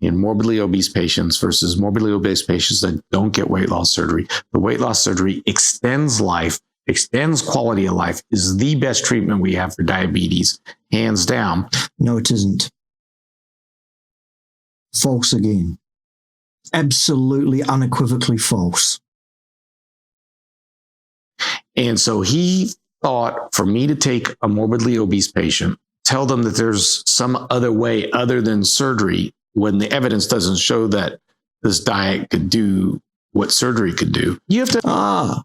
in morbidly obese patients versus morbidly obese patients that don't get weight loss surgery. The weight loss surgery extends life, extends quality of life, is the best treatment we have for diabetes, hands down. No, it isn't. False again. Absolutely unequivocally false. And so he thought for me to take a morbidly obese patient, tell them that there's some other way other than surgery when the evidence doesn't show that this diet could do what surgery could do. You have to...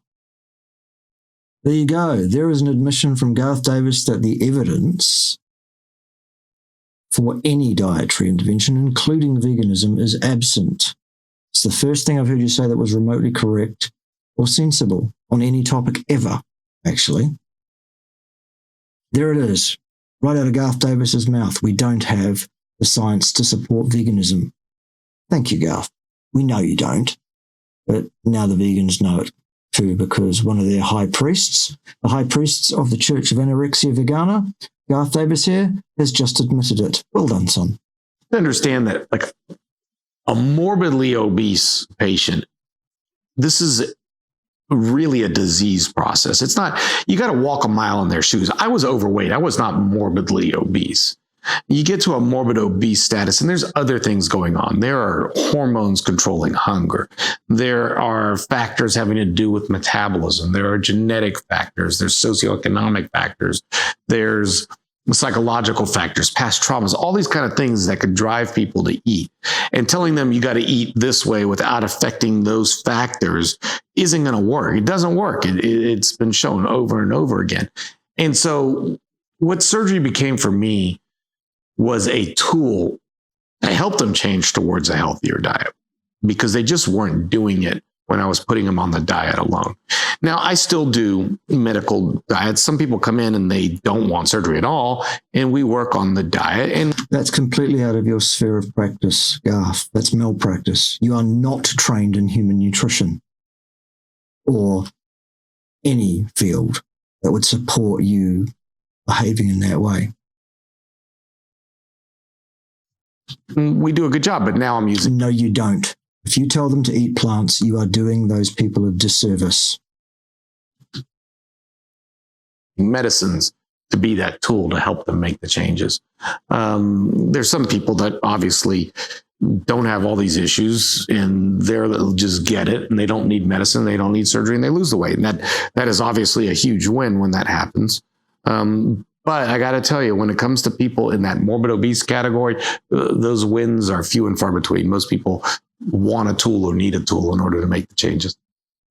There you go. There is an admission from Garth Davis that the evidence for any dietary intervention, including veganism, is absent. It's the first thing I've heard you say that was remotely correct or sensible on any topic ever, actually. There it is, right out of Garth Davis's mouth. We don't have the science to support veganism. Thank you, Garth. We know you don't, but now the vegans know it too, because one of their high priests, the high priests of the Church of Anorexia Vegana, Garth Davis here, has just admitted it. Well done, son. Understand that, like, a morbidly obese patient, this is really a disease process. It's not, you got to walk a mile in their shoes. I was overweight. I was not morbidly obese. You get to a morbid obese status, and there's other things going on. There are hormones controlling hunger. There are factors having to do with metabolism. There are genetic factors. There's socioeconomic factors. There's psychological factors, past traumas, all these kind of things that could drive people to eat. And telling them you got to eat this way without affecting those factors isn't going to work. It doesn't work. It's been shown over and over again. And so what surgery became for me was a tool that helped them change towards a healthier diet, because they just weren't doing it when I was putting them on the diet alone. Now, I still do medical diets. Some people come in and they don't want surgery at all, and we work on the diet. And that's completely out of your sphere of practice, Garth. That's malpractice. You are not trained in human nutrition or any field that would support you behaving in that way. We do a good job, but now I'm using... No, you don't. If you tell them to eat plants, you are doing those people a disservice. Medicines to be that tool to help them make the changes. There's some people that obviously don't have all these issues, and they'll just get it, and they don't need medicine, they don't need surgery, and they lose the weight. And that is obviously a huge win when that happens. But I got to tell you, when it comes to people in that morbid obese category, those wins are few and far between. Most people want a tool or need a tool in order to make the changes.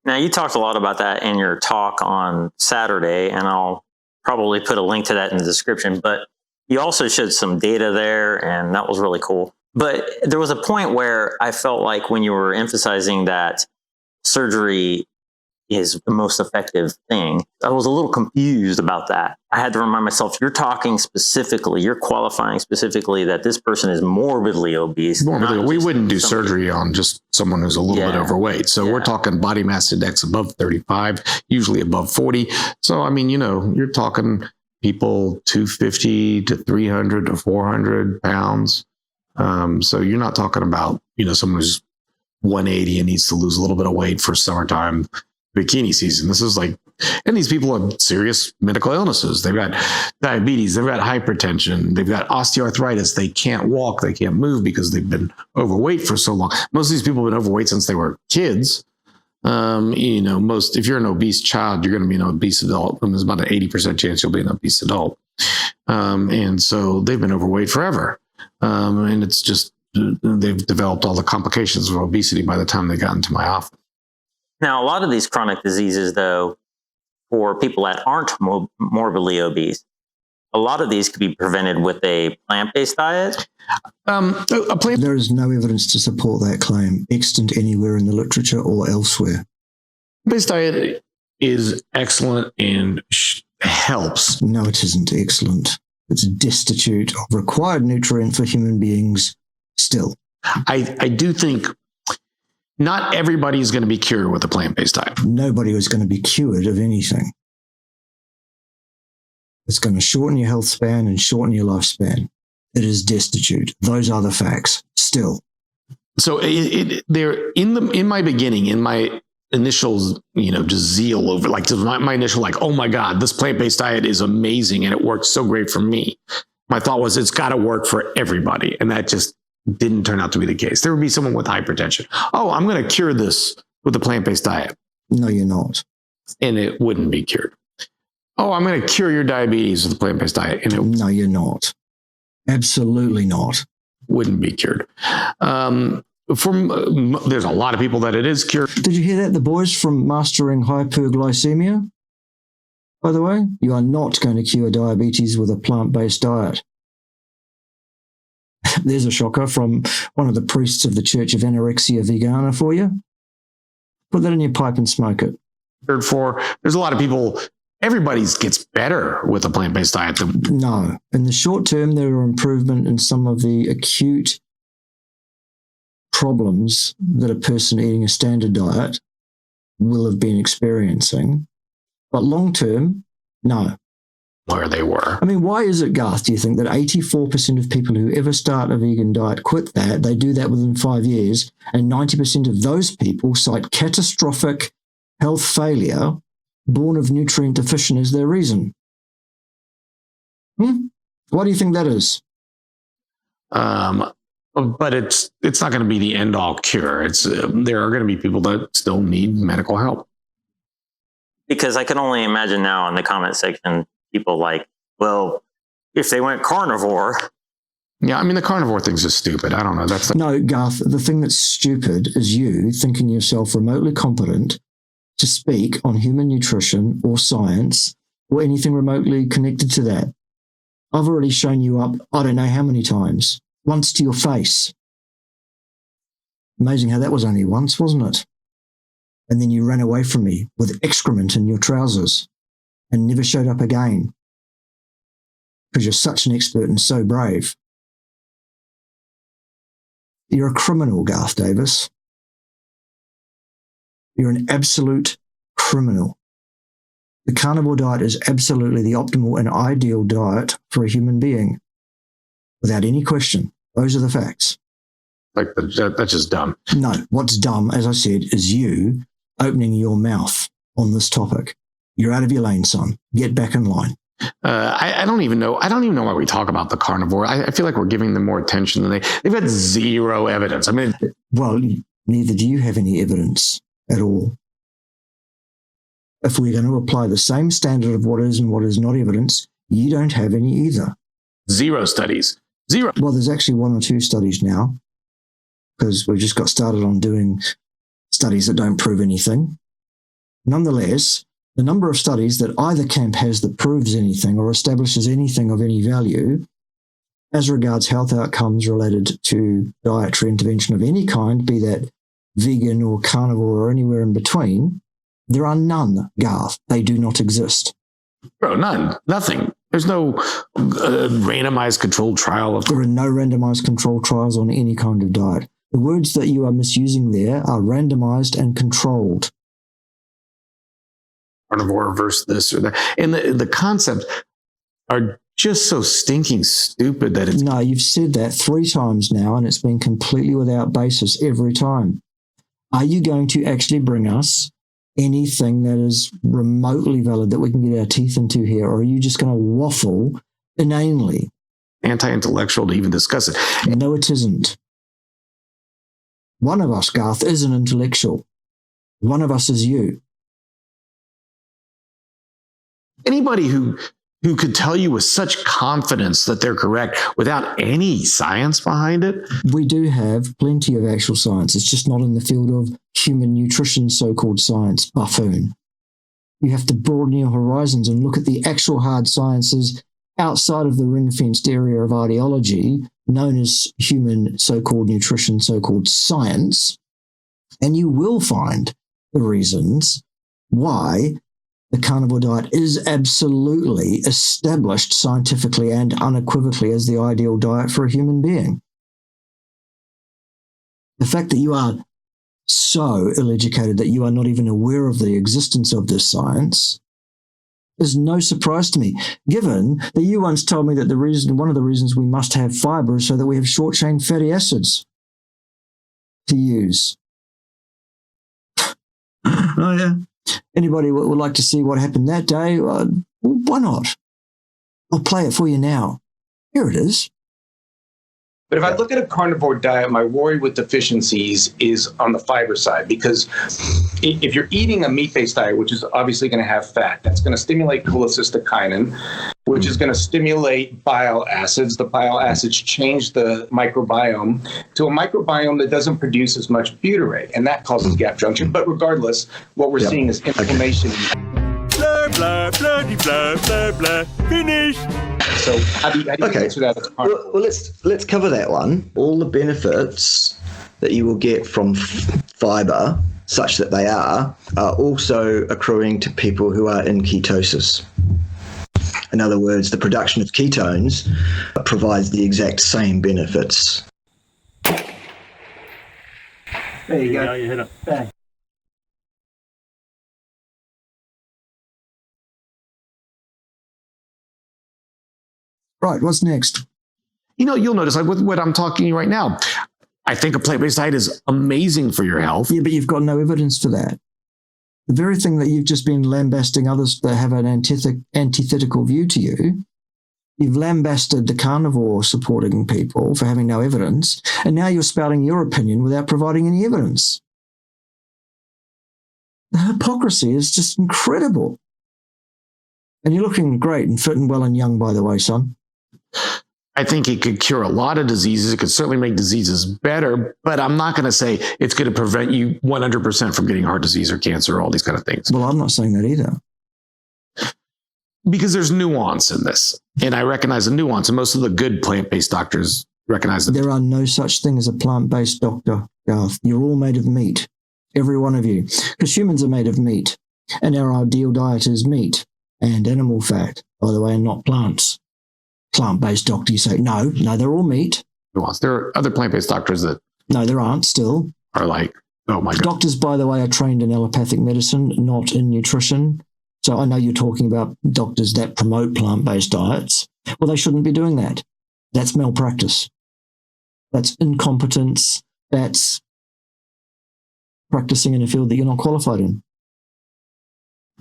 Now, you talked a lot about that in your talk on Saturday, and I'll probably put a link to that in the description, but you also showed some data there, and that was really cool. But there was a point where I felt like when you were emphasizing that surgery is the most effective thing, I was a little confused about that. I had to remind myself, you're talking specifically, you're qualifying specifically that this person is morbidly obese. We wouldn't do surgery on just someone who's a little bit overweight. So we're talking body mass index above 35, usually above 40. So, I mean, you're talking people 250 to 300 to 400 pounds. So you're not talking about, someone who's 180 and needs to lose a little bit of weight for summertime bikini season. This is and these people have serious medical illnesses. They've got diabetes, they've got hypertension, they've got osteoarthritis. They can't walk, they can't move because they've been overweight for so long. Most of these people have been overweight since they were kids. If you're an obese child, you're going to be an obese adult. And there's about an 80% chance you'll be an obese adult. And so they've been overweight forever. And it's just, they've developed all the complications of obesity by the time they got into my office. Now, a lot of these chronic diseases, though, for people that aren't morbidly obese, a lot of these could be prevented with a plant-based diet. There is no evidence to support that claim, extant anywhere in the literature or elsewhere. Plant-based diet is excellent and helps. No, it isn't excellent. It's destitute of required nutrient for human beings still. I do think not everybody is going to be cured with a plant-based diet. Nobody is going to be cured of anything. It's going to shorten your health span and shorten your lifespan. It is destitute. Those are the facts. Still. So in my beginning, in my initial, just zeal over, like, just my initial, like, oh my God, this plant-based diet is amazing and it works so great for me. My thought was, it's got to work for everybody. And that just didn't turn out to be the case. There would be someone with hypertension. Oh, I'm going to cure this with a plant-based diet. No, you're not. And it wouldn't be cured. Oh, I'm going to cure your diabetes with a plant-based diet. And it No, you're not. Absolutely not. wouldn't be cured. There's a lot of people that it is cured. Did you hear that? The boys from Mastering Hyperglycemia, by the way, you are not going to cure diabetes with a plant-based diet. There's a shocker from one of the priests of the Church of Anorexia Vegana for you. Put that in your pipe and smoke it. There's a lot of people, everybody gets better with a plant-based diet. No. In the short term, there are improvement in some of the acute problems that a person eating a standard diet will have been experiencing. But long term, no. Where they were. I mean, why is it, Garth, do you think that 84% of people who ever start a vegan diet quit that? They do that within 5 years, and 90% of those people cite catastrophic health failure born of nutrient deficient as their reason. Why do you think that is? But it's not going to be the end-all cure. There are going to be people that still need medical help. Because I can only imagine now in the comment section, people like, well, if they went carnivore. Yeah, I mean, the carnivore thing's just stupid. I don't know. No, Garth, the thing that's stupid is you thinking yourself remotely competent to speak on human nutrition or science or anything remotely connected to that. I've already shown you up, I don't know how many times, once to your face. Amazing how that was only once, wasn't it? And then you ran away from me with excrement in your trousers and never showed up again because you're such an expert and so brave. You're a criminal, Garth Davis. You're an absolute criminal. The carnivore diet is absolutely the optimal and ideal diet for a human being. Without any question. Those are the facts. That's just dumb. No, what's dumb, as I said, is you opening your mouth on this topic. You're out of your lane, son. Get back in line. I don't even know. I don't even know why we talk about the carnivore. I feel like we're giving them more attention than they've had zero evidence. I mean, well, neither do you have any evidence at all. If we're going to apply the same standard of what is and what is not evidence, you don't have any either. Zero studies. Zero. Well, there's actually 1 or 2 studies now because we've just got started on doing studies that don't prove anything. Nonetheless, the number of studies that either camp has that proves anything or establishes anything of any value as regards health outcomes related to dietary intervention of any kind, be that vegan or carnivore or anywhere in between, there are none, Garth. They do not exist. Bro, none. Nothing. There's no randomized controlled trial. There are no randomized controlled trials on any kind of diet. The words that you are misusing there are randomized and controlled. Carnivore versus this or that. And the concepts are just so stinking stupid that it's... No, you've said that 3 times now, and it's been completely without basis every time. Are you going to actually bring us anything that is remotely valid that we can get our teeth into here, or are you just going to waffle inanely? Anti-intellectual to even discuss it. No, it isn't. One of us, Garth, is an intellectual. One of us is you. Anybody who could tell you with such confidence that they're correct without any science behind it. We do have plenty of actual science. It's just not in the field of human nutrition, so-called science, buffoon. You have to broaden your horizons and look at the actual hard sciences outside of the ring-fenced area of ideology known as human so-called nutrition, so-called science, and you will find the reasons why the carnivore diet is absolutely established scientifically and unequivocally as the ideal diet for a human being. The fact that you are so ill-educated that you are not even aware of the existence of this science is no surprise to me, given that you once told me that one of the reasons we must have fiber is so that we have short-chain fatty acids. to use. Oh, yeah. Anybody would like to see what happened that day? Well, why not? I'll play it for you now. Here it is. But if I look at a carnivore diet, my worry with deficiencies is on the fiber side, because if you're eating a meat-based diet, which is obviously going to have fat, that's going to stimulate cholecystokinin, which is going to stimulate bile acids. The bile acids change the microbiome to a microbiome that doesn't produce as much butyrate, and that causes gap junction. But regardless, what we're seeing is inflammation. Blah, blah, blah, blah, blah, blah. Finished. So how do you answer that? Well, let's cover that one. All the benefits that you will get from fiber, such that they are also accruing to people who are in ketosis. In other words, the production of ketones provides the exact same benefits. There you go. You hit it. Bang. Right, what's next? You'll notice like with what I'm talking right now, I think a plant-based diet is amazing for your health. Yeah, but you've got no evidence for that. The very thing that you've just been lambasting others that have an antithetical view to you, you've lambasted the carnivore supporting people for having no evidence, and now you're spouting your opinion without providing any evidence. The hypocrisy is just incredible. And you're looking great and fit and well and young, by the way, son. I think it could cure a lot of diseases. It could certainly make diseases better, but I'm not going to say it's going to prevent you 100% from getting heart disease or cancer or all these kind of things. Well, I'm not saying that either. Because there's nuance in this. And I recognize the nuance. And most of the good plant-based doctors recognize that. There are no such thing as a plant-based doctor, Garth. You're all made of meat. Every one of you. Because humans are made of meat. And our ideal diet is meat and animal fat, by the way, and not plants. Plant-based doctor, you say, no, they're all meat. Nuance. There are other plant-based doctors that No, there aren't still. are like, oh my God. Doctors, by the way, are trained in allopathic medicine, not in nutrition. So I know you're talking about doctors that promote plant-based diets. Well, they shouldn't be doing that. That's malpractice. That's incompetence. That's practicing in a field that you're not qualified in.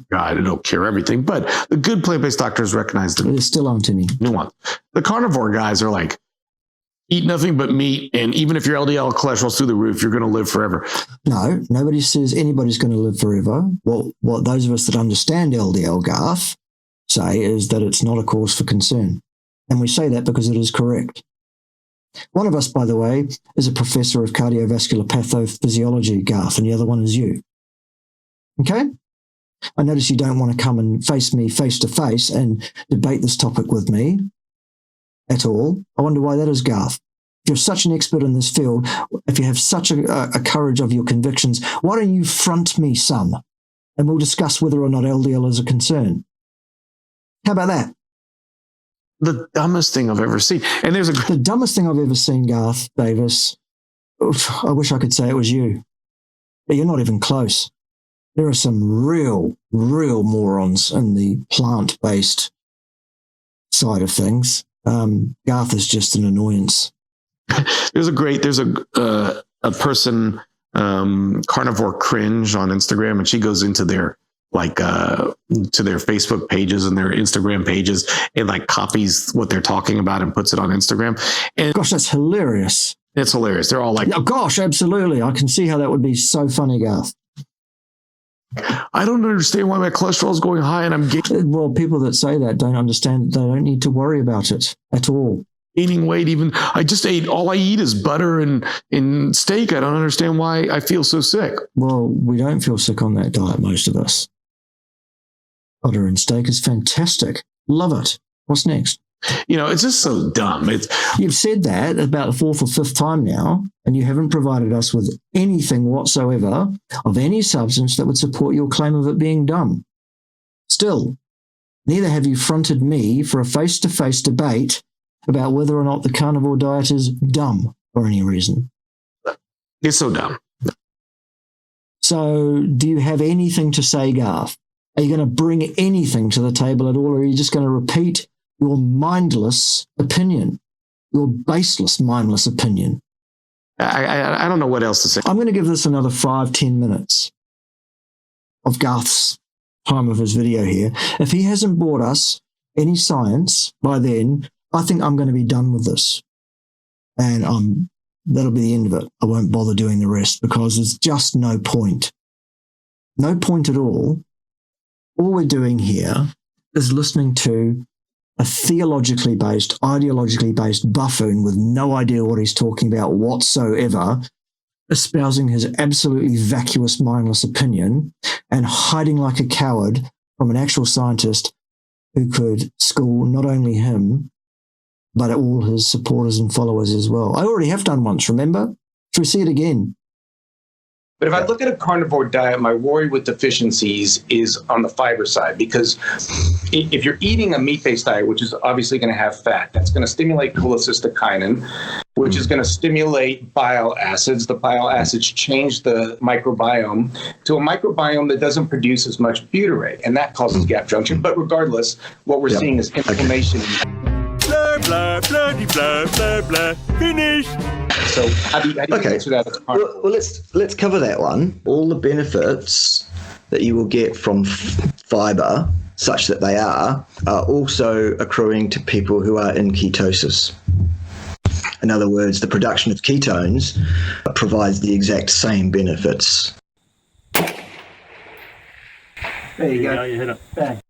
God, it'll cure everything. But the good plant-based doctors recognize the There still aren't any. nuance. The carnivore guys are like, eat nothing but meat, and even if your LDL cholesterol's through the roof, you're going to live forever. No, nobody says anybody's going to live forever. What those of us that understand LDL, Garth, say is that it's not a cause for concern. And we say that because it is correct. One of us, by the way, is a professor of cardiovascular pathophysiology, Garth, and the other one is you. Okay? I notice you don't want to come and face me face to face and debate this topic with me at all. I wonder why that is, Garth. If you're such an expert in this field, if you have such a courage of your convictions, why don't you front me, son? And we'll discuss whether or not LDL is a concern. How about that? The dumbest thing I've ever seen. And there's The dumbest thing I've ever seen, Garth Davis. Oof, I wish I could say it was you. But you're not even close. There are some real morons in the plant-based side of things. Garth is just an annoyance. there's a person, Carnivore Cringe on Instagram, and she goes into their to their Facebook pages and their Instagram pages and like copies what they're talking about and puts it on Instagram. And Gosh, that's hilarious. it's hilarious. They're all like, Oh, gosh, absolutely. I can see how that would be so funny, Garth. I don't understand why my cholesterol is going high and I'm Well, people that say that don't understand. They don't need to worry about it at all. gaining weight. Even all I eat is butter and steak. I don't understand why I feel so sick. Well, we don't feel sick on that diet, most of us. Butter and steak is fantastic. Love it. What's next? It's just so dumb. You've said that about the fourth or fifth time now, and you haven't provided us with anything whatsoever of any substance that would support your claim of it being dumb. Still, neither have you fronted me for a face-to-face debate about whether or not the carnivore diet is dumb for any reason. It's so dumb. So do you have anything to say, Garth? Are you going to bring anything to the table at all, or are you just going to repeat your mindless opinion, your baseless, mindless opinion? I don't know what else to say. I'm going to give this another 5-10 minutes of Garth's time of his video here. If he hasn't brought us any science by then, I think I'm going to be done with this. And that'll be the end of it. I won't bother doing the rest because there's just no point. No point at all. All we're doing here is listening to a theologically based, ideologically based buffoon with no idea what he's talking about whatsoever, espousing his absolutely vacuous, mindless opinion and hiding like a coward from an actual scientist who could school not only him, but all his supporters and followers as well. I already have done once, remember? Should we see it again? But if I look at a carnivore diet, my worry with deficiencies is on the fiber side, because if you're eating a meat-based diet, which is obviously going to have fat, that's going to stimulate cholecystokinin, which is going to stimulate bile acids. The bile acids change the microbiome to a microbiome that doesn't produce as much butyrate, and that causes gap junction. But regardless, what we're seeing is inflammation. Blah, blah, blah, blah, blah, blah. Finished. So how do you answer that? Well, let's cover that one. All the benefits that you will get from fiber, such that they are also accruing to people who are in ketosis. In other words, the production of ketones provides the exact same benefits. There you go. Now you hit it. Bang.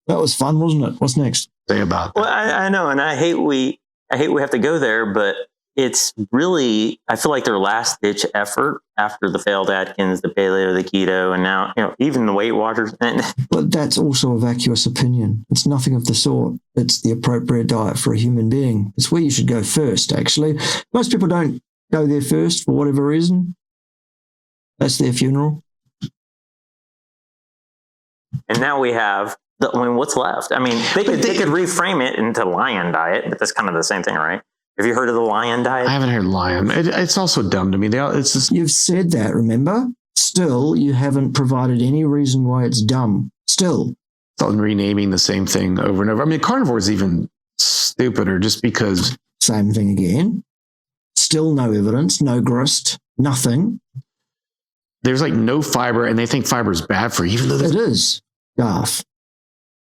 That was fun, wasn't it? What's next? Say about that. Well, I know, and I hate we have to go there, but it's really, I feel like their last ditch effort after the failed Atkins, the paleo, the keto, and now even the Weight Watchers. But that's also a vacuous opinion. It's nothing of the sort. It's the appropriate diet for a human being. It's where you should go first, actually. Most people don't go there first for whatever reason. That's their funeral. And now we have, what's left? I mean, they could reframe it into lion diet, but that's kind of the same thing, right? Have you heard of the lion diet? I haven't heard lion. It's also dumb to me. It's just, You've said that, remember? Still, you haven't provided any reason why it's dumb. Still. renaming the same thing over and over. I mean, carnivore is even stupider just because. Same thing again. Still no evidence, no grist, nothing. There's like no fiber, and they think fiber is bad for you, even though it is, Garth.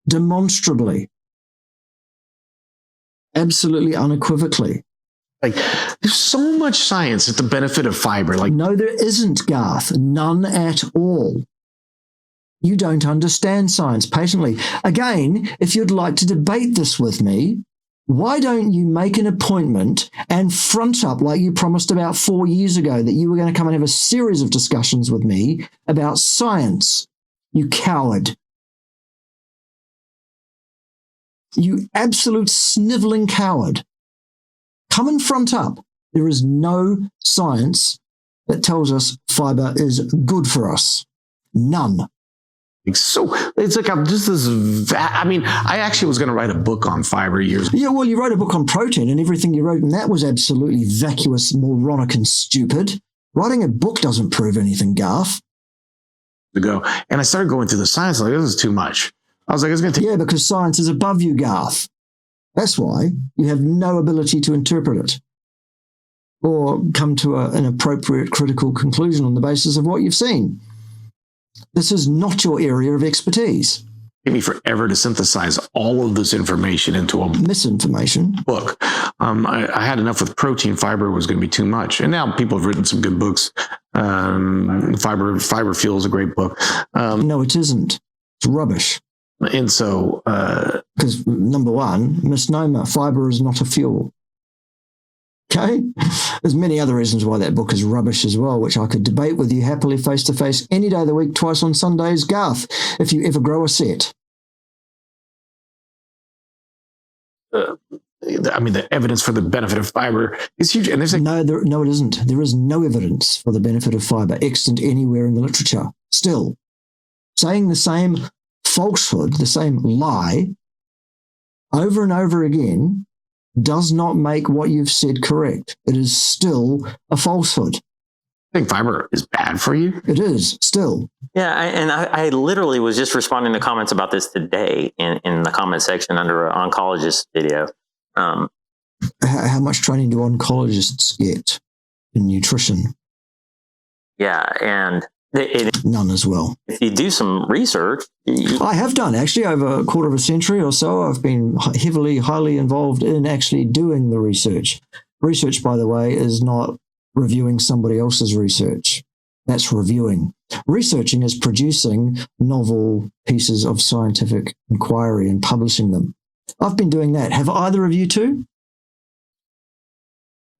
Demonstrably. Absolutely unequivocally. Like, there's so much science at the benefit of fiber. Like, no, there isn't, Garth. None at all. You don't understand science patiently. Again, if you'd like to debate this with me, why don't you make an appointment and front up like you promised about 4 years ago that you were going to come and have a series of discussions with me about science? You coward. You absolute sniveling coward. Come and front up. There is no science that tells us fiber is good for us. None. So it's like I'm just this. I mean, I actually was going to write a book on fiber years ago. Yeah, well, you wrote a book on protein, and everything you wrote in that was absolutely vacuous, moronic, and stupid. Writing a book doesn't prove anything, Garth. Ago, and I started going through the science. Like, this is too much. I was like, it's going to take. Yeah, because science is above you, Garth. That's why you have no ability to interpret it or come to an appropriate critical conclusion on the basis of what you've seen. This is not your area of expertise. It took me forever to synthesize all of this information into a misinformation book. I had enough with protein. Fiber was going to be too much. And now people have written some good books. Fiber Fuel is a great book. No, it isn't. It's rubbish. And so... Because, number one, misnomer, fiber is not a fuel. Okay? There's many other reasons why that book is rubbish as well, which I could debate with you happily face-to-face any day of the week, twice on Sundays, Garth, if you ever grow a set. I mean, the evidence for the benefit of fiber is huge. And there's like... No, it isn't. There is no evidence for the benefit of fiber extant anywhere in the literature. Still, saying the same falsehood, the same lie, over and over again, does not make what you've said correct. It is still a falsehood. I think fiber is bad for you. It is still. Yeah, I literally was just responding to comments about this today in the comment section under an oncologist video. How much training do oncologists get in nutrition? Yeah, and none as well. If you do some research, I have done actually over a quarter of a century or so. I've been highly involved in actually doing the research. Research, by the way, is not reviewing somebody else's research. That's reviewing. Researching is producing novel pieces of scientific inquiry and publishing them. I've been doing that. Have either of you too?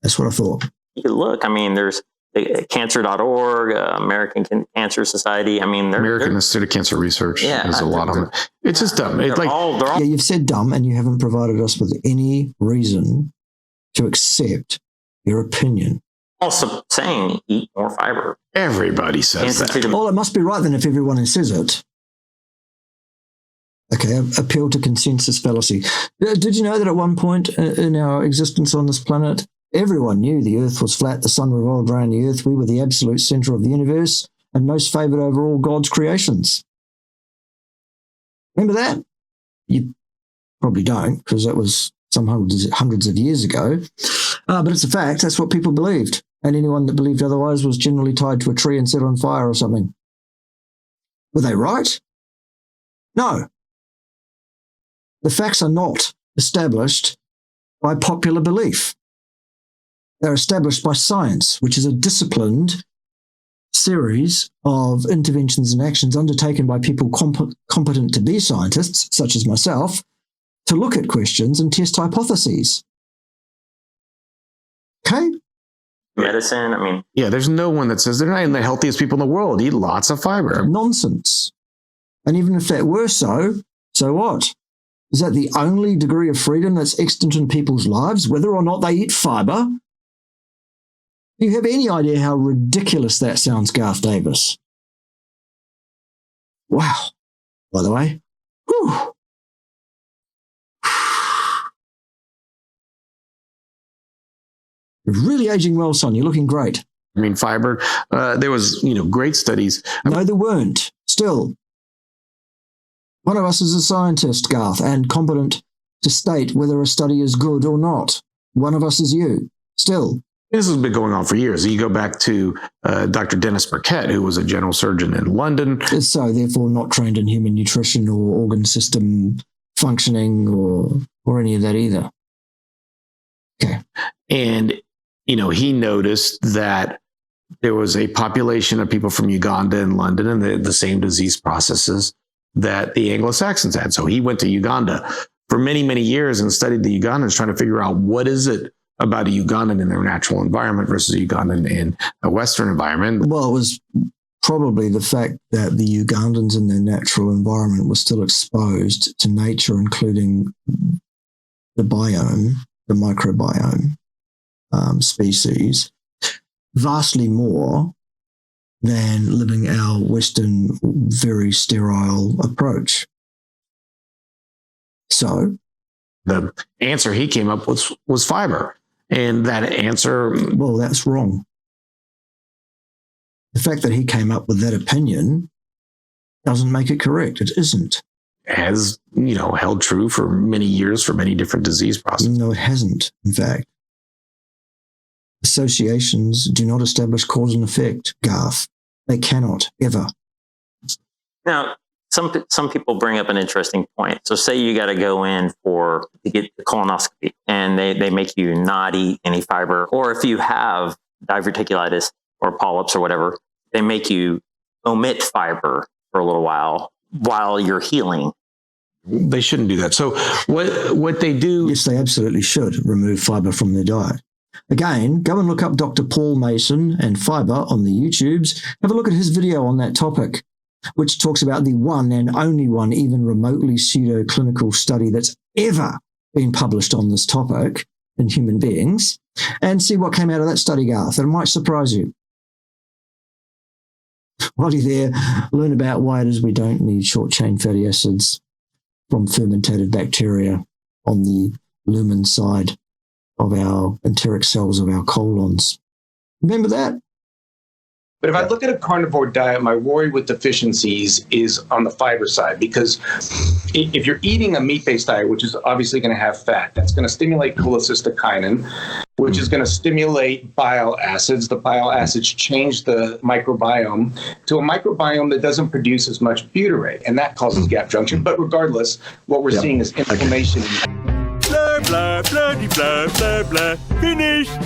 That's what I thought. Look, I mean, there's cancer.org, American Cancer Society. I mean, American Institute of Cancer Research. There's a lot of it. It's just dumb. It's like, yeah, you've said dumb, and you haven't provided us with any reason to accept your opinion. Also saying eat more fiber. Everybody says that. Well, it must be right then if everyone says it. Okay, appeal to consensus fallacy. Did you know that at one point in our existence on this planet, everyone knew the Earth was flat, the sun revolved around the Earth, we were the absolute center of the universe, and most favored over all God's creations? Remember that? You probably don't, because that was some hundreds of years ago. But it's a fact. That's what people believed. And anyone that believed otherwise was generally tied to a tree and set on fire or something. Were they right? No. The facts are not established by popular belief. They're established by science, which is a disciplined series of interventions and actions undertaken by people competent to be scientists, such as myself, to look at questions and test hypotheses. Okay? Medicine, I mean. Yeah, there's no one that says they're not even the healthiest people in the world. Eat lots of fiber. Nonsense. And even if that were so, so what? Is that the only degree of freedom that's extant in people's lives, whether or not they eat fiber? Do you have any idea how ridiculous that sounds, Garth Davis? Wow. By the way. Whew. You're really aging well, son. You're looking great. I mean, fiber, there was, great studies. No, there weren't. Still. One of us is a scientist, Garth, and competent to state whether a study is good or not. One of us is you. Still. This has been going on for years. You go back to Dr. Dennis Burkett, who was a general surgeon in London. So, therefore, not trained in human nutrition or organ system functioning or any of that either. Okay. And, he noticed that there was a population of people from Uganda and London and the same disease processes that the Anglo-Saxons had. So he went to Uganda for many, many years and studied the Ugandans, trying to figure out what is it about a Ugandan in their natural environment versus a Ugandan in a Western environment. Well, it was probably the fact that the Ugandans in their natural environment were still exposed to nature, including the biome, the microbiome species, vastly more than living our Western, very sterile approach. So the answer he came up with was fiber. And that answer... Well, that's wrong. The fact that he came up with that opinion doesn't make it correct. It isn't. Has, held true for many years for many different disease processes. No, it hasn't, in fact. Associations do not establish cause and effect, Garth. They cannot, ever. Now, some people bring up an interesting point. So say you got to go in to get the colonoscopy and they make you not eat any fiber. Or if you have diverticulitis or polyps or whatever, they make you omit fiber for a little while you're healing. They shouldn't do that. So what they do... Yes, they absolutely should remove fiber from their diet. Again, go and look up Dr. Paul Mason and fiber on the YouTubes. Have a look at his video on that topic, which talks about the one and only one even remotely pseudo-clinical study that's ever been published on this topic in human beings, and see what came out of that study, Garth. It might surprise you. While you're there, learn about why it is we don't need short-chain fatty acids from fermented bacteria on the lumen side of our enteric cells of our colons. Remember that? But if I look at a carnivore diet, my worry with deficiencies is on the fiber side, because if you're eating a meat-based diet, which is obviously going to have fat, that's going to stimulate cholecystokinin, which is going to stimulate bile acids. The bile acids change the microbiome to a microbiome that doesn't produce as much butyrate, and that causes gap junction. But regardless, what we're seeing is inflammation. Blah, blah, blah, blah, blah, blah. Finished.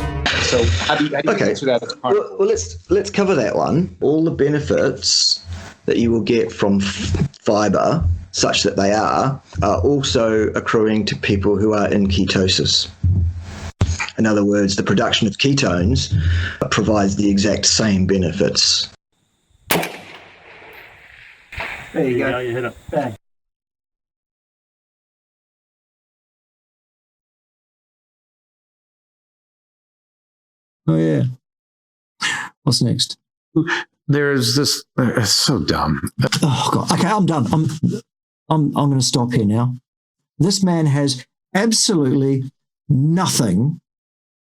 So how do you answer that? Well, let's cover that one. All the benefits that you will get from fiber, such that they are also accruing to people who are in ketosis. In other words, the production of ketones provides the exact same benefits. There you go. You hit it. Bang. Oh yeah. What's next? There's this. It's so dumb. Oh god. Okay, I'm done. I'm going to stop here now. This man has absolutely nothing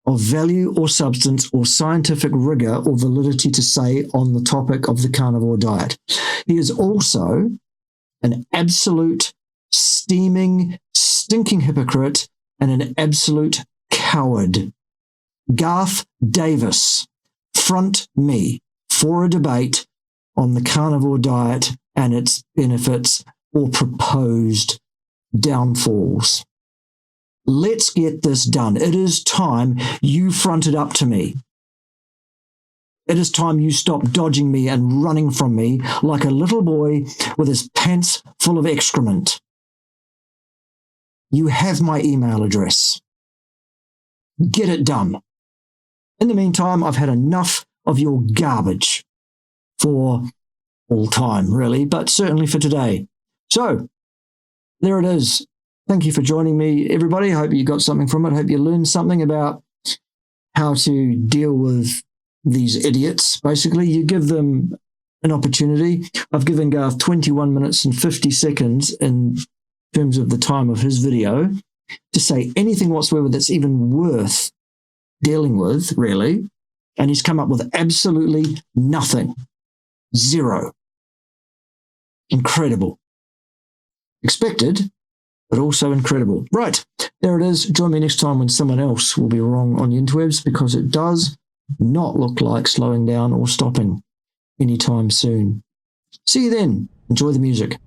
of value or substance or scientific rigor or validity to say on the topic of the carnivore diet. He is also an absolute steaming, stinking hypocrite and an absolute coward. Garth Davis, front me for a debate on the carnivore diet and its benefits or proposed downfalls. Let's get this done. It is time you fronted up to me. It is time you stopped dodging me and running from me like a little boy with his pants full of excrement. You have my email address. Get it done. In the meantime, I've had enough of your garbage for all time, really, but certainly for today. So, there it is. Thank you for joining me, everybody. I hope you got something from it. I hope you learned something about how to deal with these idiots. Basically, you give them an opportunity. I've given Garth 21 minutes and 50 seconds in terms of the time of his video to say anything whatsoever that's even worth dealing with, really. And he's come up with absolutely nothing. Zero. Incredible. Expected, but also incredible. Right, there it is. Join me next time when someone else will be wrong on the interwebs, because it does not look like slowing down or stopping anytime soon. See you then. Enjoy the music.